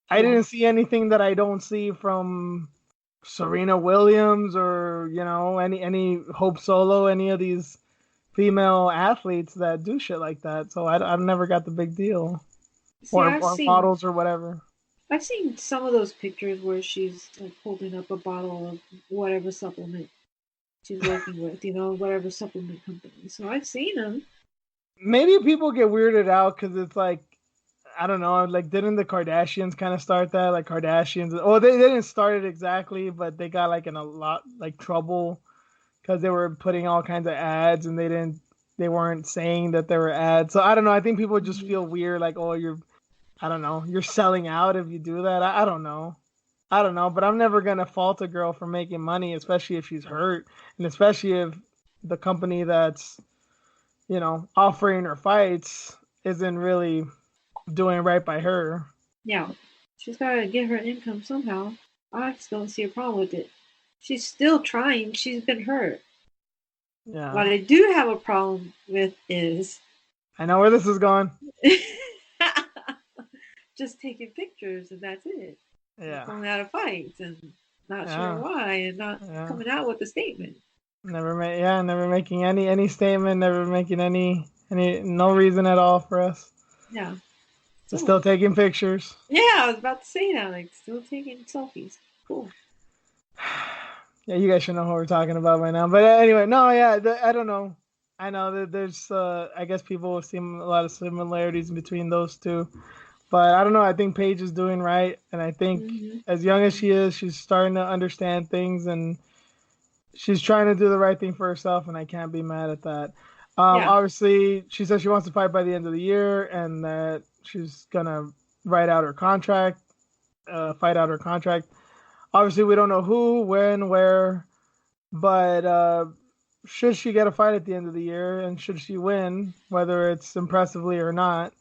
I Yeah. didn't see anything that I don't see from Serena Williams or any Hope Solo, any of these female athletes that do shit like that. So I've never got the big deal, See, or models or whatever. I've seen some of those pictures where she's like holding up a bottle of whatever supplement she's working with, whatever supplement company. So I've seen them. Maybe people get weirded out because it's like, I don't know, like didn't the Kardashians kind of start that? Like Kardashians, oh, they didn't start it exactly, but they got like in a lot like trouble because they were putting all kinds of ads and they weren't saying that they were ads. So I don't know. I think people just Mhm. feel weird, like, oh, I don't know, you're selling out if you do that. I don't know. I don't know, but I'm never gonna fault a girl for making money, especially if she's hurt, and especially if the company that's offering her fights isn't really doing right by her. Yeah, she's got to get her income somehow. I just don't see a problem with it. She's still trying. She's been hurt. What Yeah, I do have a problem with is I know where this is going. just taking pictures and that's it. And Yeah, pulling out of fights and not sharing yeah, why and not yeah. coming out with a statement. Never making any statement, never making any no reason at all for us. Yeah. Just So, still taking pictures. yeah, I was about to say that. Like, still taking selfies. Cool. Yeah, you guys should know what we're talking about by now. But anyway, no, yeah, I don't know. I know that there's, I guess people see a lot of similarities between those two. But I don't know. I think Paige is doing right. And I think Hmm. as young as she is, she's starting to understand things and she's trying to do the right thing for herself. And I can't be mad at that. Yeah. Obviously, she says she wants to fight by the end of the year and that she's going to write out her contract, fight out her contract. Obviously, we don't know who, when, where, but should she get a fight at the end of the year and should she win, whether it's impressively or not,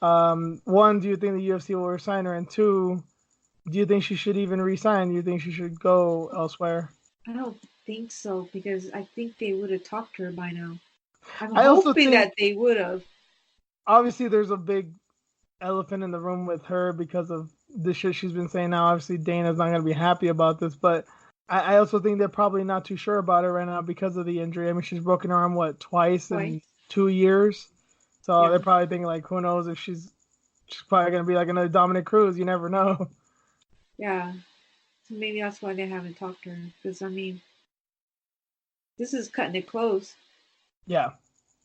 one, do you think the UFC will resign her? And two, do you think she should even resign? Do you think she should go elsewhere? I don't think so, because I think they would have talked to her by now. I'm I also hoping think that they would have. obviously there's a big elephant in the room with her because of the shit she's been saying now. Obviously Dana's not gonna be happy about this, but I also think they're probably not too sure about it right now because of the injury. I mean, she's broken her arm twice in 2 years, so Yeah. they're probably thinking like, who knows if she's probably gonna be like another Dominic Cruz. You never know. Yeah. So maybe that's why they haven't talked to her. Because, I mean, this is cutting it close, Yeah,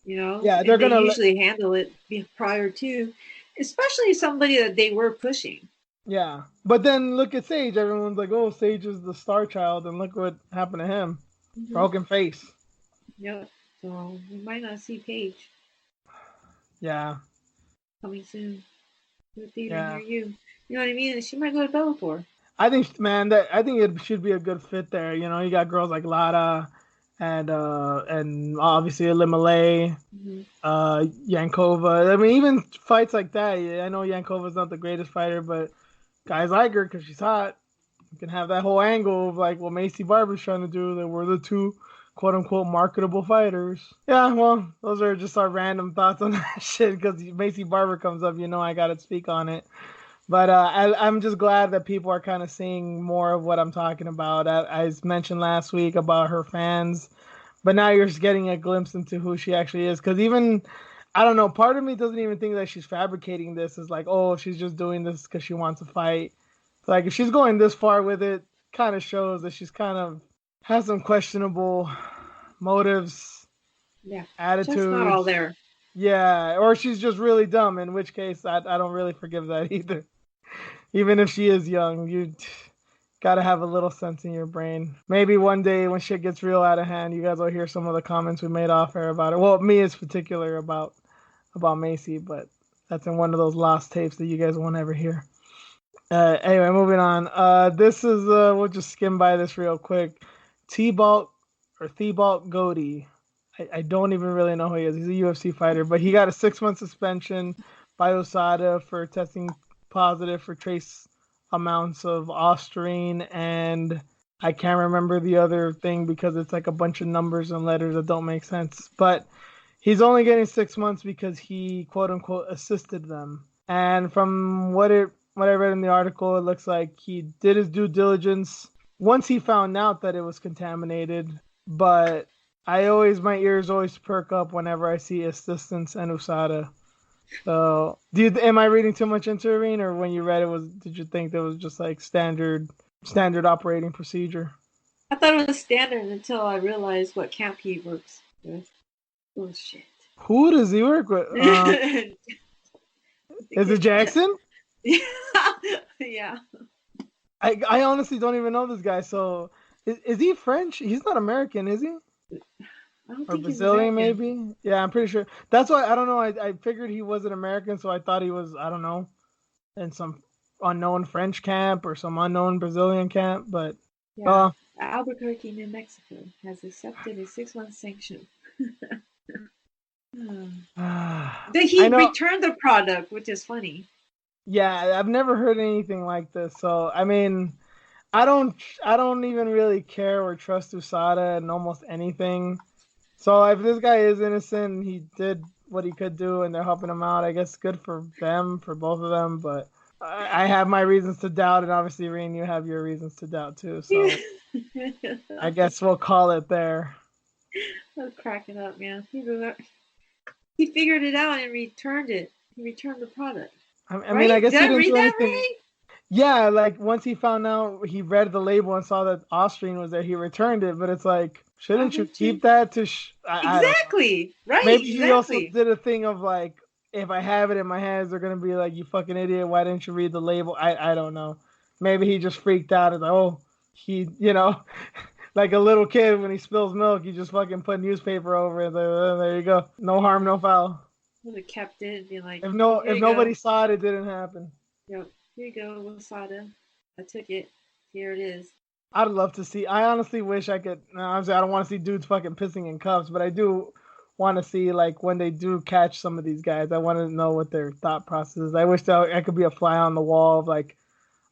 you know? yeah, they're And they gonna usually handle it prior to, especially somebody that they were pushing. yeah. But then look at Sage. Everyone's like, oh, Sage is the star child, and look what happened to him. Broken face. Yep. So we might not see Paige Yeah, coming soon to a theater yeah. near you. You know what I mean? And she might go to Bellator. I think, man, I think it should be a good fit there. You know, you got girls like Lada and obviously Limale, Yankova. I mean, even fights like that. I know Yankova's not the greatest fighter, but guys like her because she's hot. You can have that whole angle of like what Maycee Barber's trying to do. That we're the two quote unquote marketable fighters. Yeah, well, those are just our random thoughts on that shit because Maycee Barber comes up, you know, I got to speak on it. But I'm just glad that people are kind of seeing more of what I'm talking about. I mentioned last week about her fans, but now you're just getting a glimpse into who she actually is. Because even, I don't know, part of me doesn't even think that she's fabricating this. It's like, oh, she's just doing this because she wants to fight. Like, if she's going this far with it, kind of shows that she's kind of has some questionable motives, attitudes. Just not all there. Yeah, or she's just really dumb, in which case I don't really forgive that either. Even if she is young, you gotta have a little sense in your brain. Maybe one day when shit gets real out of hand, you guys will hear some of the comments we made off air about it. Well, me in particular about Maycee, but that's in one of those lost tapes that you guys won't ever hear. Anyway, moving on. This is we'll just skim by this real quick. Thibault Gotti. I don't even really know who he is. He's a UFC fighter, but he got a 6-month suspension by USADA for testing positive for trace amounts of Osterine, and I can't remember the other thing because it's like a bunch of numbers and letters that don't make sense. But he's only getting 6 months because he quote unquote assisted them. And from what I read in the article, it looks like he did his due diligence once he found out that it was contaminated. But my ears always perk up whenever I see assistance and USADA. So, am I reading too much into it, or when you read it, did you think that was just like standard operating procedure? I thought it was standard until I realized what camp he works with. Oh shit! Who does he work with? Is it Jackson? Yeah. I honestly don't even know this guy. So, is he French? He's not American, is he? I don't Or think Brazilian, he's American. maybe? Yeah, I'm pretty sure. That's why, I don't know. I figured he wasn't American, so I thought he was, I don't know, in some unknown French camp or some unknown Brazilian camp. But, Yeah. Albuquerque, New Mexico has accepted a 6-month sanction. He returned the product, which is funny. Yeah, I've never heard anything like this. So, I mean, I don't even really care or trust USADA and almost anything. So if this guy is innocent, he did what he could do, and they're helping him out. I guess good for them, for both of them. But I have my reasons to doubt, and obviously, Reen, you have your reasons to doubt too. So I guess we'll call it there. I was cracking up, man. He figured it out and returned it. He returned the product. I mean, I guess Did he I didn't read do that anything. right? Yeah, like once he found out, he read the label and saw that Austrian was there. He returned it, but it's like, shouldn't you keep that to? Exactly. Right. Maybe exactly. he also did a thing of like, if I have it in my hands, they're gonna be like, "You fucking idiot! Why didn't you read the label?" I don't know. Maybe he just freaked out. It's like, oh, like a little kid when he spills milk, you just fucking put newspaper over it. There you go. No harm, no foul. Would have kept it and be like, if nobody saw it, it didn't happen. Yep. Here you go, USADA. I took it. Here it is. I'd love to see. I honestly wish I could. Obviously, I don't want to see dudes fucking pissing in cups, but I do want to see like when they do catch some of these guys. I want to know what their thought process is. I wish that I could be a fly on the wall of like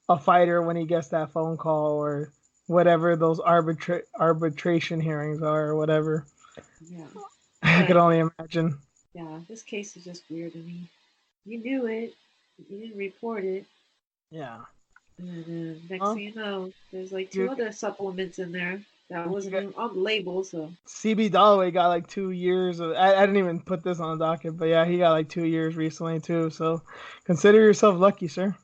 a fighter when he gets that phone call, or whatever those arbitration hearings are or whatever. Yeah. I could But only imagine. yeah, this case is just weird to me. You knew it. You didn't report it. Yeah. And then next Well, thing you know, there's like two you, other supplements in there that you wasn't got, even on the label. So CB Dalloway got like 2 years of. I didn't even put this on the docket, but yeah, he got like 2 years recently too. So consider yourself lucky, sir.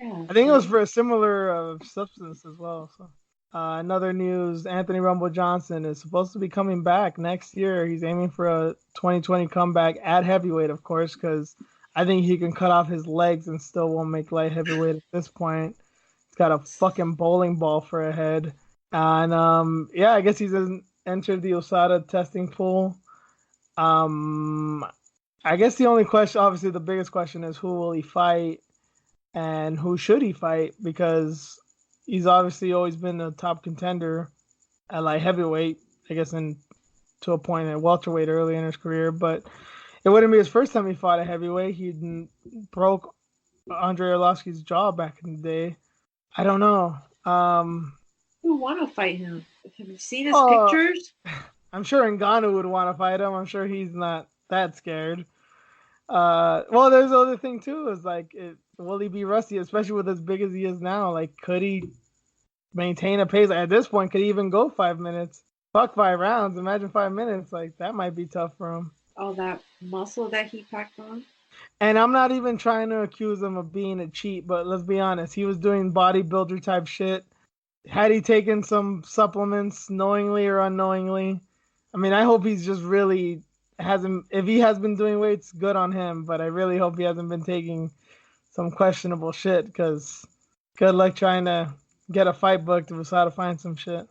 yeah, I think it was right. for a similar substance as well. So another news: Anthony Rumble Johnson is supposed to be coming back next year. He's aiming for a 2020 comeback at heavyweight, of course, because I think he can cut off his legs and still won't make light heavyweight at this point. He's got a fucking bowling ball for a head. And yeah, I guess he's entered the USADA testing pool. Um, I guess the only question, obviously, the biggest question is who will he fight and who should he fight, because he's obviously always been a top contender at like heavyweight. I guess in to a point at welterweight early in his career, but it wouldn't be his first time he fought at heavyweight. He broke Andrei Arlovsky's jaw back in the day. I don't know. Who want to fight him? Have you seen his Oh, pictures? I'm sure Ngannou would want to fight him. I'm sure he's not that scared. Well, there's the other thing too. Is like, will he be rusty, especially with as big as he is now? Like, could he maintain a pace at this point? Could he even go 5 minutes? Fuck 5 rounds. Imagine 5 minutes. Like that might be tough for him. All that muscle that he packed on. And I'm not even trying to accuse him of being a cheat, but let's be honest. He was doing bodybuilder type shit. Had he taken some supplements knowingly or unknowingly? I mean, I hope he's just really hasn't. If he has been doing weights, good on him. But I really hope he hasn't been taking some questionable shit, because good luck trying to get a fight booked if it's how to find some shit.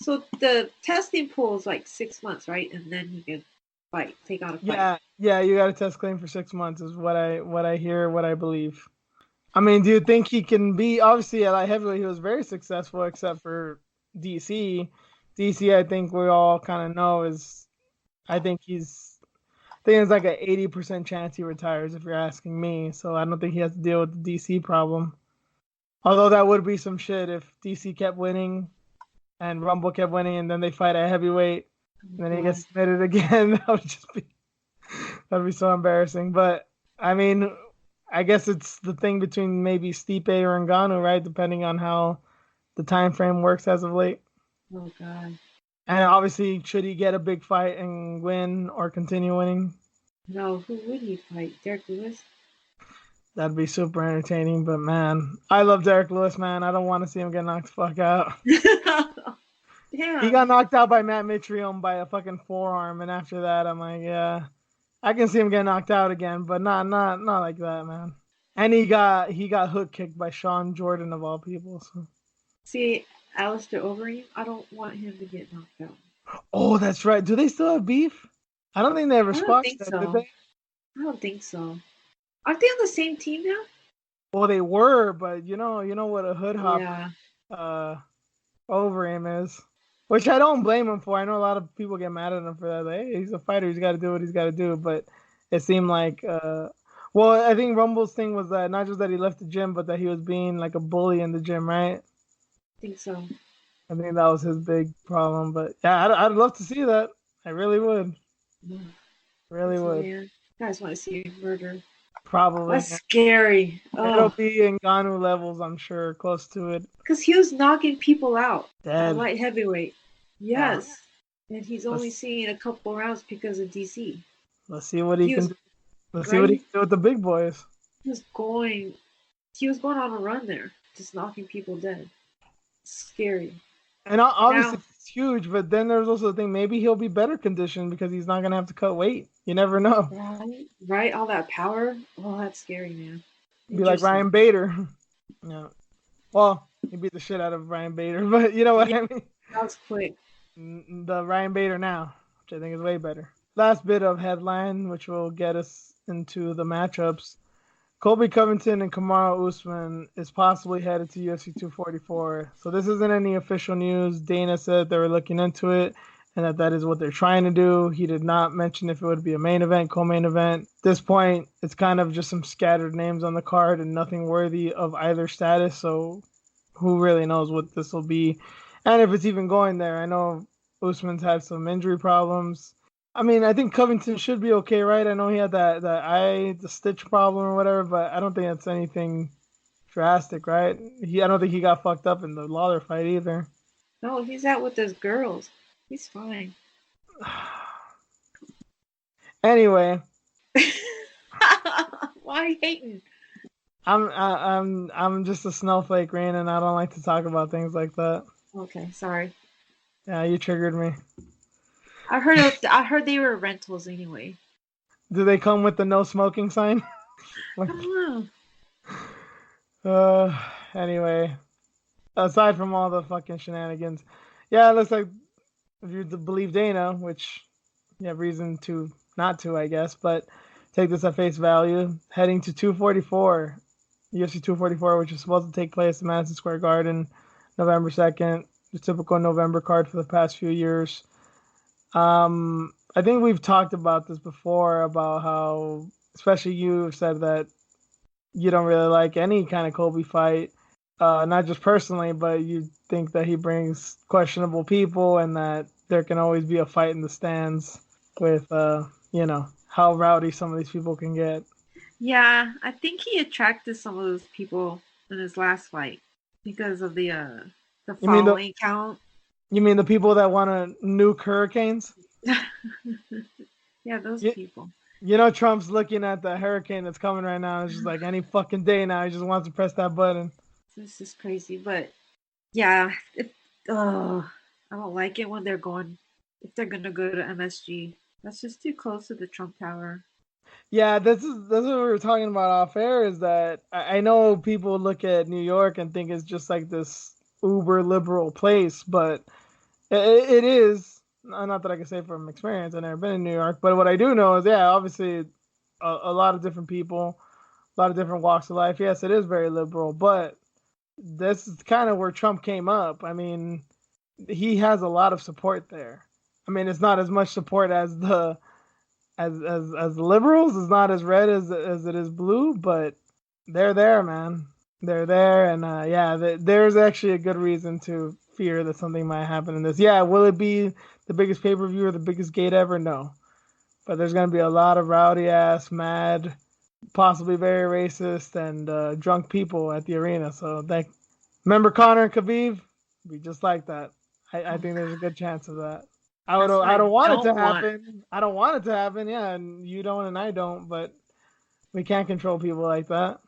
So the testing pool is like 6 months, right? And then he can fight, take on a fight. Yeah, you got to test clean for 6 months is what I hear, what I believe. I mean, do you think he can be? Obviously, at light heavyweight, he was very successful, except for DC. DC, I think we all kind of know is. I think it's like an 80% chance he retires, if you're asking me. So I don't think he has to deal with the DC problem. Although that would be some shit if DC kept winning and Rumble kept winning, and then they fight at heavyweight, and then he gets submitted again. That'd be so embarrassing. But I mean, I guess it's the thing between maybe Stipe or Ngannou, right? Depending on how the time frame works as of late. Oh God. And obviously, should he get a big fight and win or continue winning? No, who would he fight? Derek Lewis? That'd be super entertaining. But man, I love Derek Lewis, man. I don't want to see him get knocked the fuck out. Yeah. He got knocked out by Matt Mitrione by a fucking forearm, and after that, I'm like, yeah, I can see him get knocked out again, but not like that, man. And he got hook kicked by Sean Jordan of all people. So. See, Alistair Overeem, I don't want him to get knocked out. Oh, that's right. Do they still have beef? I don't think they ever I don't squashed think that, so. did they? I don't think so. Aren't they on the same team now? Well, they were, but you know what a hood hop Yeah. Overeem is. Which I don't blame him for. I know a lot of people get mad at him for that. Like, hey, he's a fighter. He's got to do what he's got to do. But it seemed like, well, I think Rumble's thing was that not just that he left the gym, but that he was being like a bully in the gym, right? I think so. I think that was his big problem. But yeah, I'd love to see that. I really would. Really would. Man. You guys want to see murder? Probably. That's scary. It'll be Ngannou levels, I'm sure, close to it. Because he was knocking people out Dead. at light heavyweight. Yes. And he's only seeing a couple rounds because of DC. Let's see what he can do. Let's see what he can do with the big boys. He was going on a run there, just knocking people dead. Scary. And obviously it's huge, but then there's also the thing, maybe he'll be better conditioned because he's not going to have to cut weight. You never know. Right? All that power. Oh, that's scary, man. Be like Ryan Bader. Yeah. Well, he beat the shit out of Ryan Bader, but you know what I mean? That was quick. The Ryan Bader now, which I think is way better. Last bit of headline, which will get us into the matchups. Colby Covington and Kamaru Usman is possibly headed to UFC 244. So this isn't any official news. Dana said they were looking into it and that is what they're trying to do. He did not mention if it would be a main event, co-main event. At this point, it's kind of just some scattered names on the card and nothing worthy of either status. So who really knows what this will be, and if it's even going there. I know Usman's had some injury problems. I mean, I think Covington should be okay, right? I know he had the stitch problem or whatever, but I don't think it's anything drastic, right? I don't think he got fucked up in the Lawler fight either. No, he's out with those girls. He's fine. Anyway, why are you hating? I'm just a snowflake, Rain, and I don't like to talk about things like that. Okay, sorry. Yeah, you triggered me. I heard they were rentals anyway. Do they come with the no smoking sign? I don't know. Anyway, aside from all the fucking shenanigans, yeah, it looks like if you believe Dana, which you have reason to not to, I guess, but take this at face value, heading to 244, UFC 244, which is supposed to take place in Madison Square Garden, November 2nd, the typical November card for the past few years. I think we've talked about this before, about how, especially you have said that you don't really like any kind of Colby fight, not just personally, but you think that he brings questionable people and that there can always be a fight in the stands with, how rowdy some of these people can get. Yeah, I think he attracted some of those people in his last fight because of the following count. You mean the people that want to nuke hurricanes? Yeah, those people. You know, Trump's looking at the hurricane that's coming right now. It's just like any fucking day now. He just wants to press that button. This is crazy, but yeah, I don't like it when if they're gonna go to MSG. That's just too close to the Trump Tower. Yeah, that's what we were talking about off air. Is that I know people look at New York and think it's just like this uber liberal place, but it is. Not that I can say from experience. I've never been in New York, but what I do know is, yeah, obviously a lot of different people, a lot of different walks of life. Yes, it is very liberal, but this is kind of where Trump came up. I mean, he has a lot of support there. I mean, it's not as much support as the liberals. It's not as red as it is blue, but they're there, man. They're there, and there's actually a good reason to fear that something might happen in this. Yeah, will it be the biggest pay-per-view or the biggest gate ever? No, but there's gonna be a lot of rowdy ass, mad, possibly very racist and drunk people at the arena. So remember Conor and Khabib? Be just like that. I think there's a good chance of that. I don't want it to happen. I don't want it to happen. Yeah, and you don't, and I don't. But we can't control people like that.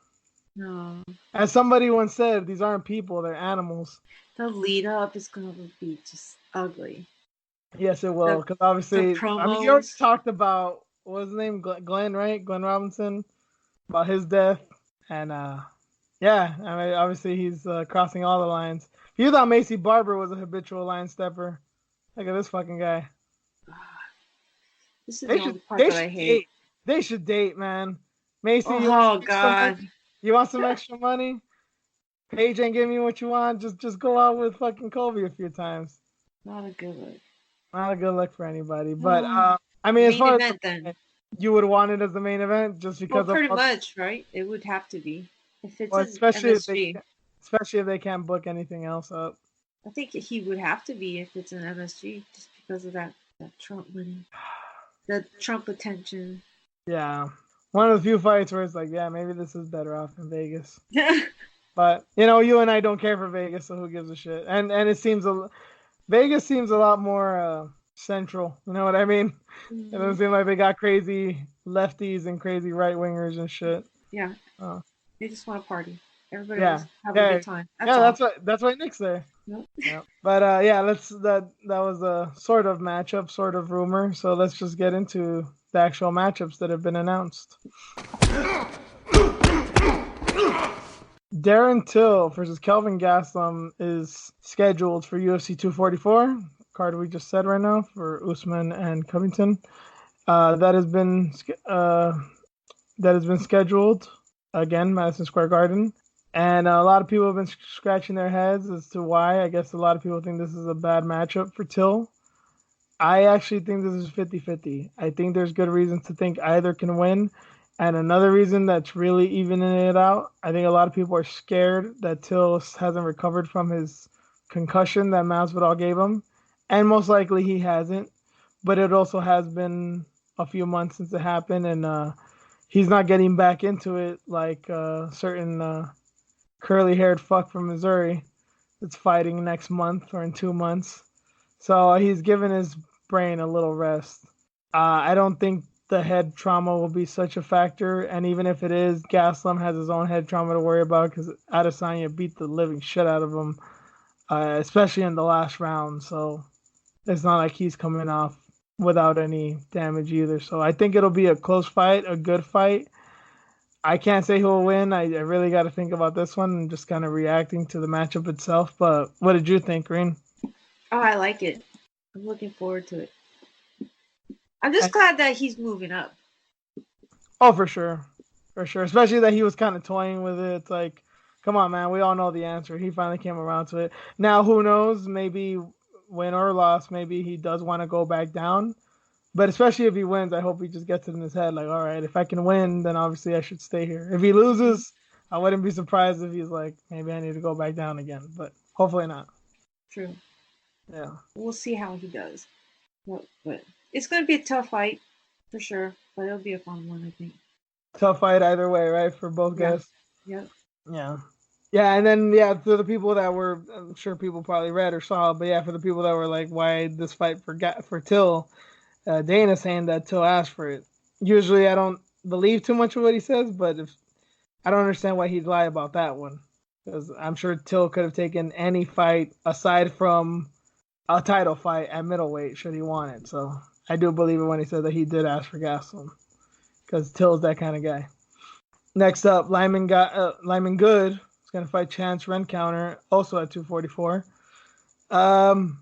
No. As somebody once said, these aren't people; they're animals. The lead up is going to be just ugly. Yes, it will. Because obviously, I mean, you already talked about what was his name, Glenn, right? Glenn Robinson, about his death, and yeah, I mean, obviously he's crossing all the lines. If you thought Maycee Barber was a habitual line stepper, look at this fucking guy. This is the only part that I hate. They should date, man. Maycee, God. You want some extra money? Paige ain't giving you what you want. Just go out with fucking Colby a few times. Not a good look. Not a good look for anybody. But I mean, as far as you would want it as the main event, just because pretty much, right? It would have to be if it's especially if they can't book anything else up. I think he would have to be if it's an MSG, just because of that Trump money, the Trump attention. Yeah, one of the few fights where it's like, yeah, maybe this is better off in Vegas. But you and I don't care for Vegas, so who gives a shit? And it seems Vegas seems a lot more central. You know what I mean? Mm-hmm. It doesn't seem like they got crazy lefties and crazy right wingers and shit. Yeah. They just want to party. Everybody just have a good time. That's why Nick's there. Yep. Yeah. But that was a sort of matchup, sort of rumor. So let's just get into the actual matchups that have been announced. Darren Till versus Kelvin Gastelum is scheduled for UFC 244, card we just said right now, for Usman and Covington. That has been scheduled again, Madison Square Garden, and a lot of people have been scratching their heads as to why. I guess a lot of people think this is a bad matchup for Till. I actually think this is 50-50. I think there's good reasons to think either can win, And another reason that's really evening it out, I think a lot of people are scared that Till hasn't recovered from his concussion that Masvidal gave him, and most likely he hasn't. But it also has been a few months since it happened, and he's not getting back into it like certain curly-haired fuck from Missouri that's fighting next month or in 2 months. So he's given his brain a little rest. I don't think the head trauma will be such a factor, and even if it is, Gaslam has his own head trauma to worry about because Adesanya beat the living shit out of him, especially in the last round. So it's not like he's coming off without any damage either. So I think it'll be a close fight, a good fight. I can't say who will win. I really got to think about this one and just kind of reacting to the matchup itself. But what did you think, Green? Oh, I like it. I'm looking forward to it. I'm just glad that he's moving up. Oh, for sure. For sure. Especially that he was kind of toying with it. It's like, come on, man. We all know the answer. He finally came around to it. Now, who knows? Maybe win or loss, maybe he does want to go back down. But especially if he wins, I hope he just gets it in his head. Like, all right, if I can win, then obviously I should stay here. If he loses, I wouldn't be surprised if he's like, maybe I need to go back down again. But hopefully not. True. Yeah. We'll see how he does. But it's going to be a tough fight, for sure. But it'll be a fun one, I think. Tough fight either way, right? For both guys. Yep. Yeah. Yeah, and then, for the people that were, I'm sure people probably read or saw, but yeah, for the people that were like, why this fight for Till, Dana saying that Till asked for it. Usually I don't believe too much of what he says, but I don't understand why he'd lie about that one. Because I'm sure Till could have taken any fight aside from a title fight at middleweight should he want it. So I do believe it when he said that he did ask for Gastelum. Because Till's that kind of guy. Next up, Lyman Good is going to fight Chance Rencounter, also at 244. I'm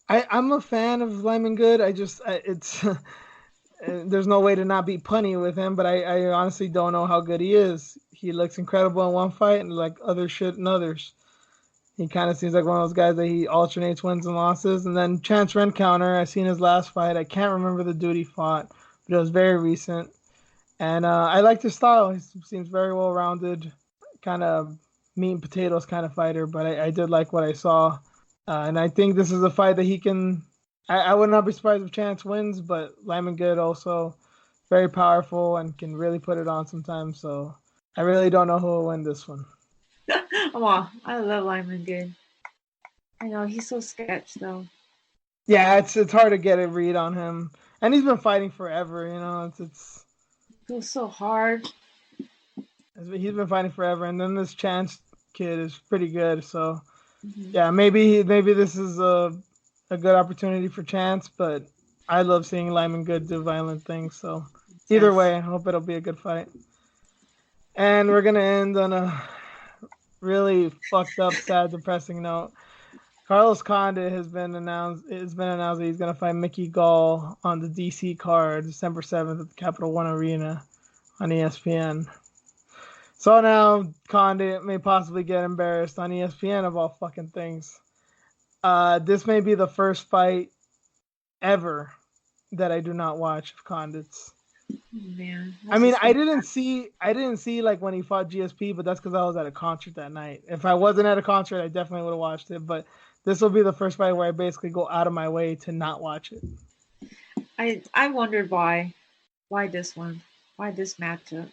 a fan of Lyman Good. It's there's no way to not be punny with him, but I honestly don't know how good he is. He looks incredible in one fight and like other shit in others. He kind of seems like one of those guys that he alternates wins and losses. And then Chance Rencounter, I seen his last fight. I can't remember the dude he fought, but it was very recent. And I liked his style. He seems very well-rounded, kind of meat and potatoes kind of fighter, but I did like what I saw. And I think this is a fight that he can... I would not be surprised if Chance wins, but Lyman Good also very powerful and can really put it on sometimes. So I really don't know who will win this one. Oh, I love Lyman Good. I know, he's so sketch, though. Yeah, it's hard to get a read on him. And he's been fighting forever, you know. It's It was so hard. He's been fighting forever, and then this Chance kid is pretty good. So, yeah, maybe this is a good opportunity for Chance, but I love seeing Lyman Good do violent things. So, either way, I hope it'll be a good fight. And we're gonna end on a really fucked up, sad, depressing note. Carlos Condit has been announced. It's been announced that he's going to fight Mickey Gall on the DC card, December 7th at the Capital One Arena on ESPN. So now Condit may possibly get embarrassed on ESPN of all fucking things. This may be the first fight ever that I do not watch of Condit's. Man, I mean, I didn't see like when he fought GSP, but that's because I was at a concert that night. If I wasn't at a concert, I definitely would have watched it. But this will be the first fight where I basically go out of my way to not watch it. I wondered why this one, why this matchup.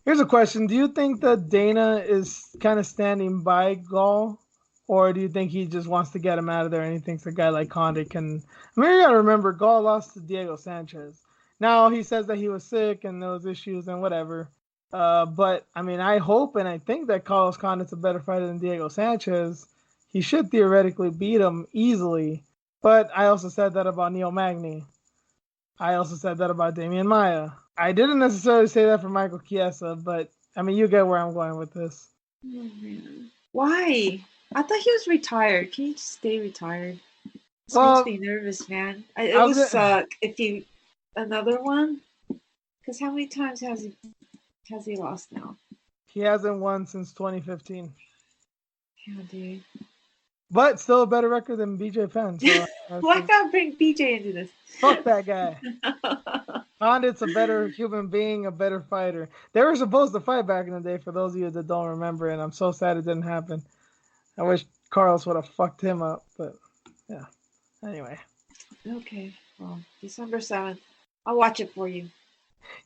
Here's a question: do you think that Dana is kind of standing by Gall, or do you think he just wants to get him out of there and he thinks a guy like Condit can? I mean, you gotta remember, Gall lost to Diego Sanchez. Now he says that he was sick and those issues and whatever. But I mean, I hope and I think that Carlos Condit's a better fighter than Diego Sanchez. He should theoretically beat him easily. But I also said that about Neil Magny. I also said that about Damian Maia. I didn't necessarily say that for Michael Chiesa, but I mean, you get where I'm going with this. Oh, man. Why? I thought he was retired. Can you just stay retired? This makes me nervous, man. It would suck if he another one. Because how many times has he lost now? He hasn't won since 2015. Yeah, dude. But still a better record than BJ Penn. So Why can't bring BJ into this? Fuck that guy. Condit's a better human being, a better fighter. They were supposed to fight back in the day, for those of you that don't remember, and I'm so sad it didn't happen. I wish Carlos would have fucked him up, but yeah. Anyway. Okay. Well, December 7th. I'll watch it for you.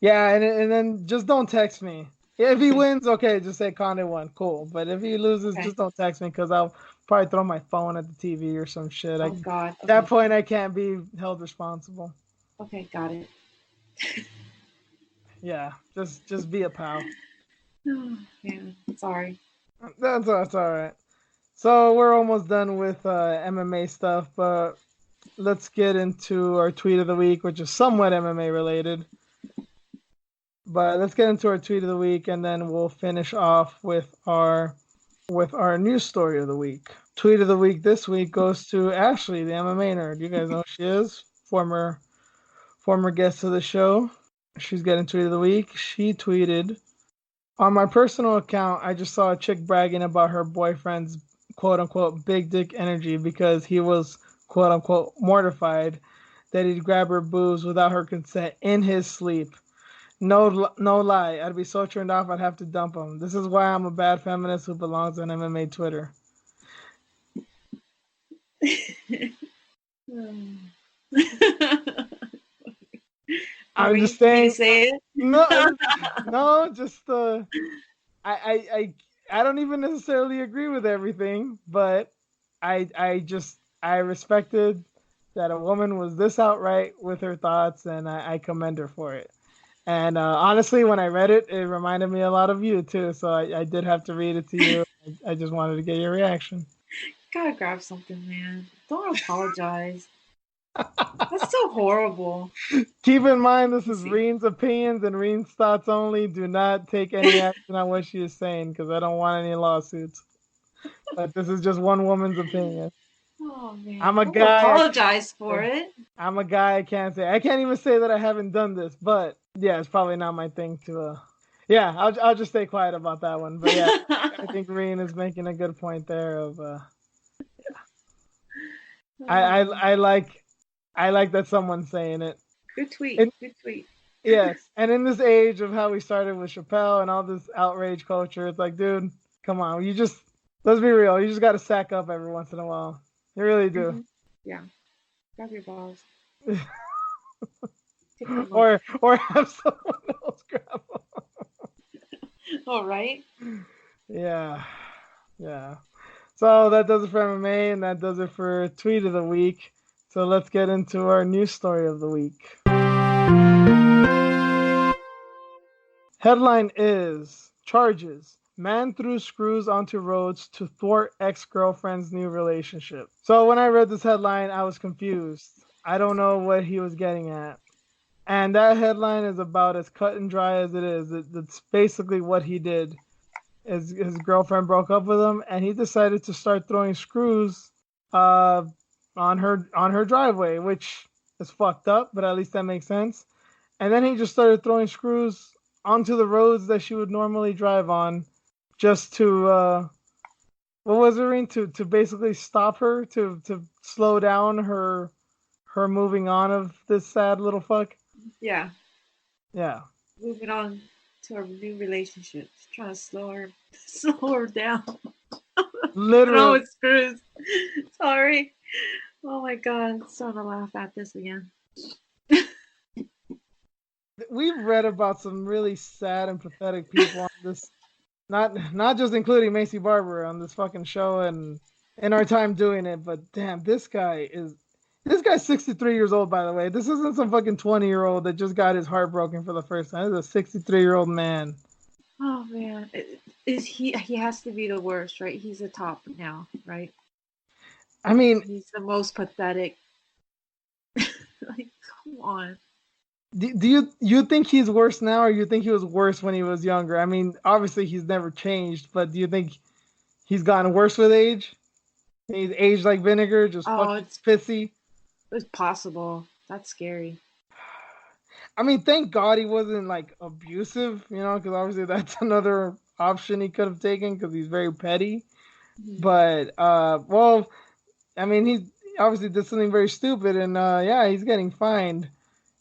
Yeah, and then just don't text me. If he wins, okay, just say Condit won. Cool. But if he loses, just don't text me, because I'll probably throw my phone at the TV or some shit. Oh, God. At that point, I can't be held responsible. Okay, got it. Yeah, just be a pal. Yeah, sorry. That's all right. So we're almost done with MMA stuff, but let's get into our tweet of the week, which is somewhat MMA related. But let's get into our tweet of the week, and then we'll finish off with our news story of the week. Tweet of the week this week goes to Ashley, the MMA nerd. You guys know who she is. Former guest of the show. She's getting tweet of the week. She tweeted, "On my personal account, I just saw a chick bragging about her boyfriend's quote-unquote big dick energy because he was quote-unquote mortified that he'd grab her boobs without her consent in his sleep. No lie, I'd be so turned off I'd have to dump him. This is why I'm a bad feminist who belongs on MMA Twitter." I'm just saying. Say it? No, just I don't even necessarily agree with everything, but I respected that a woman was this outright with her thoughts, and I commend her for it. And honestly, when I read it, it reminded me a lot of you too. So I did have to read it to you. I just wanted to get your reaction. Gotta grab something, man. Don't apologize. That's so horrible. Keep in mind, this is Reen's opinions and Reen's thoughts only. Do not take any action on what she is saying, because I don't want any lawsuits. But this is just one woman's opinion. Oh man, I'm a guy. Apologize for it. I'm a guy. I can't even say that I haven't done this, but yeah, it's probably not my thing to. Yeah, I'll just stay quiet about that one. But yeah, I think Reen is making a good point there. Of I like that someone's saying it. Good tweet. Good tweet. Yes, and in this age of how we started with Chappelle and all this outrage culture, it's like, dude, come on, let's be real. You just got to sack up every once in a while. You really do. Mm-hmm. Yeah. Grab your balls. or have someone else grab them. All right. Yeah. So that does it for MMA, and that does it for Tweet of the Week. So let's get into our news story of the week. Headline is, charges. Man threw screws onto roads to thwart ex-girlfriend's new relationship. So when I read this headline, I was confused. I don't know what he was getting at. And that headline is about as cut and dry as it is. It's basically what he did. His girlfriend broke up with him, and he decided to start throwing screws on her driveway, which is fucked up, but at least that makes sense. And then he just started throwing screws onto the roads that she would normally drive on, just to what was it, Reen? To basically stop her, to slow down her moving on of this sad little fuck. Yeah. Moving on to our new relationship. Just trying to slow her down. Literally. No, it's screws. Sorry. Oh my god, I'm starting to laugh at this again. We've read about some really sad and pathetic people on this, not just including Maycee Barber on this fucking show and in our time doing it, but damn, this guy's 63 years old, by the way. This isn't some fucking 20-year-old that just got his heart broken for the first time. This is a 63-year-old man. Oh man, he has to be the worst, right? He's the top now, right? I mean, he's the most pathetic. Like, come on. Do you think he's worse now, or you think he was worse when he was younger? I mean, obviously he's never changed, but do you think he's gotten worse with age? He's aged like vinegar, just fucking pissy. It's possible. That's scary. I mean, thank God he wasn't like abusive, because obviously that's another option he could have taken, because he's very petty. Mm-hmm. But I mean, he obviously did something very stupid, and he's getting fined.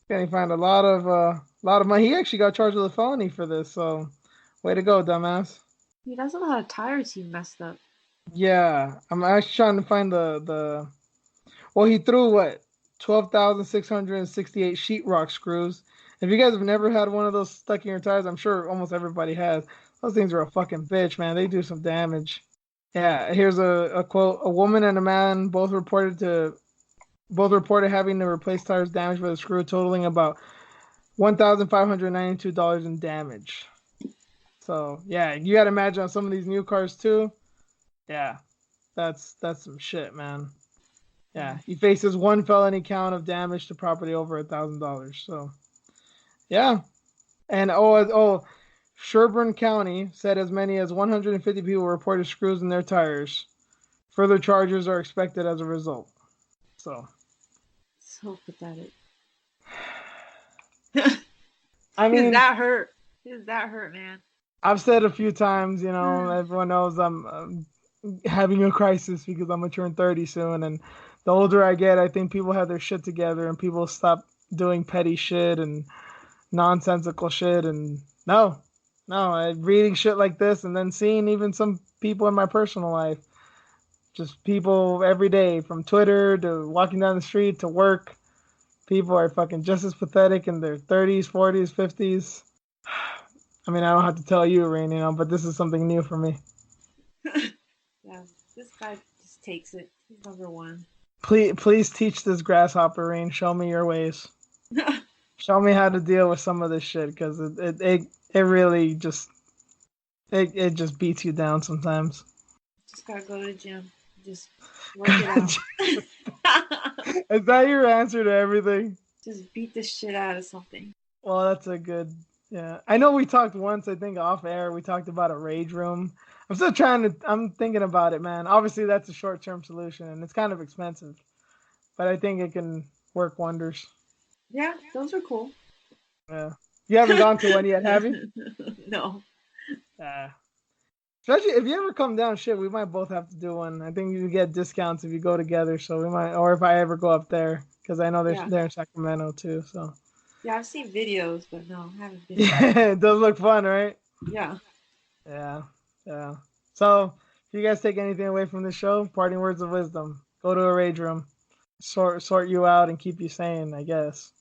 Yeah, he found a lot of money. He actually got charged with a felony for this. So, way to go, dumbass. He doesn't know how tires he messed up. Yeah, I'm actually trying to find the. Well, he threw what 12,668 sheetrock screws. If you guys have never had one of those stuck in your tires, I'm sure almost everybody has. Those things are a fucking bitch, man. They do some damage. Yeah, here's a quote. A woman and a man both reported having to replace tires damaged by the screw, totaling about $1,592 in damage. So yeah, you gotta imagine on some of these new cars too. Yeah, that's some shit, man. Yeah, he faces one felony count of damage to property over $1,000. So yeah, and Sherburne County said as many as 150 people reported screws in their tires. Further charges are expected as a result. So pathetic. I mean, that hurt? Does that hurt, man? I've said a few times, everyone knows I'm having a crisis because I'm gonna turn 30 soon, and the older I get, I think people have their shit together and people stop doing petty shit and nonsensical shit. And no, reading shit like this and then seeing even some people in my personal life, just people every day from Twitter to walking down the street to work, people are fucking just as pathetic in their 30s, 40s, 50s. I mean, I don't have to tell you, Rain, but this is something new for me. Yeah, this guy just takes it. He's number one. Please teach this grasshopper, Rain. Show me your ways. Show me how to deal with some of this shit, because it really just it just beats you down sometimes. Just gotta go to the gym. Just work it out. Is that your answer to everything? Just beat the shit out of something. Well, that's a good. Yeah, I know we talked once. I think off air we talked about a rage room. I'm thinking about it, man. Obviously, that's a short-term solution, and it's kind of expensive, but I think it can work wonders. Yeah, those are cool. Yeah, you haven't gone to one yet, have you? No. Especially if you ever come down, shit, we might both have to do one. I think you get discounts if you go together, so we might, or if I ever go up there, because I know they're in Sacramento too. So. Yeah, I've seen videos, but no, I haven't been. Yeah, it does look fun, right? Yeah. Yeah. So, if you guys take anything away from this show, parting words of wisdom: go to a rage room, sort you out, and keep you sane. I guess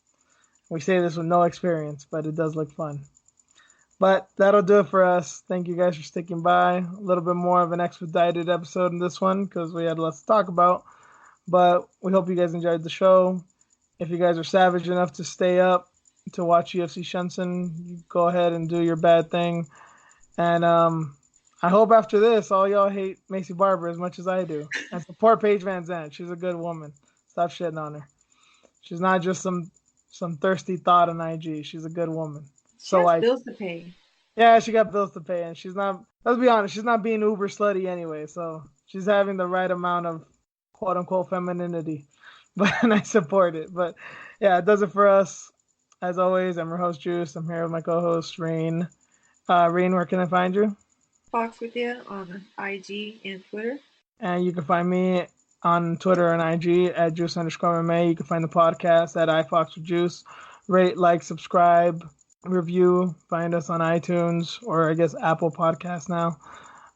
we say this with no experience, but it does look fun. But that'll do it for us. Thank you guys for sticking by. A little bit more of an expedited episode in this one because we had lots to talk about. But we hope you guys enjoyed the show. If you guys are savage enough to stay up to watch UFC Shenzhen, you go ahead and do your bad thing. And I hope after this, all y'all hate Maycee Barber as much as I do. And support Paige VanZant. She's a good woman. Stop shitting on her. She's not just some thirsty thought on IG. She's a good woman. She has bills to pay. Yeah, she got bills to pay, and she's not. Let's be honest, she's not being uber slutty anyway. So she's having the right amount of quote unquote femininity. But and I support it. But yeah, it does it for us. As always, I'm your host Juice. I'm here with my co-host Rain. Rain, where can I find you? Fox with you on IG and Twitter. And you can find me on Twitter and IG at Juice_MMA. You can find the podcast at iFoxWithJuice. Rate, like, subscribe, review. Find us on iTunes, or I guess Apple Podcasts now.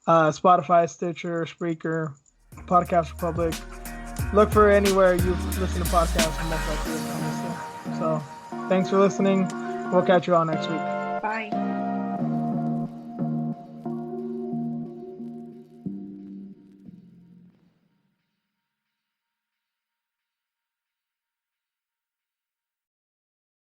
Spotify, Stitcher, Spreaker, Podcast Republic. Look for anywhere you listen to podcasts, and most likely you'll find us there. So, thanks for listening. We'll catch you all next week. Bye.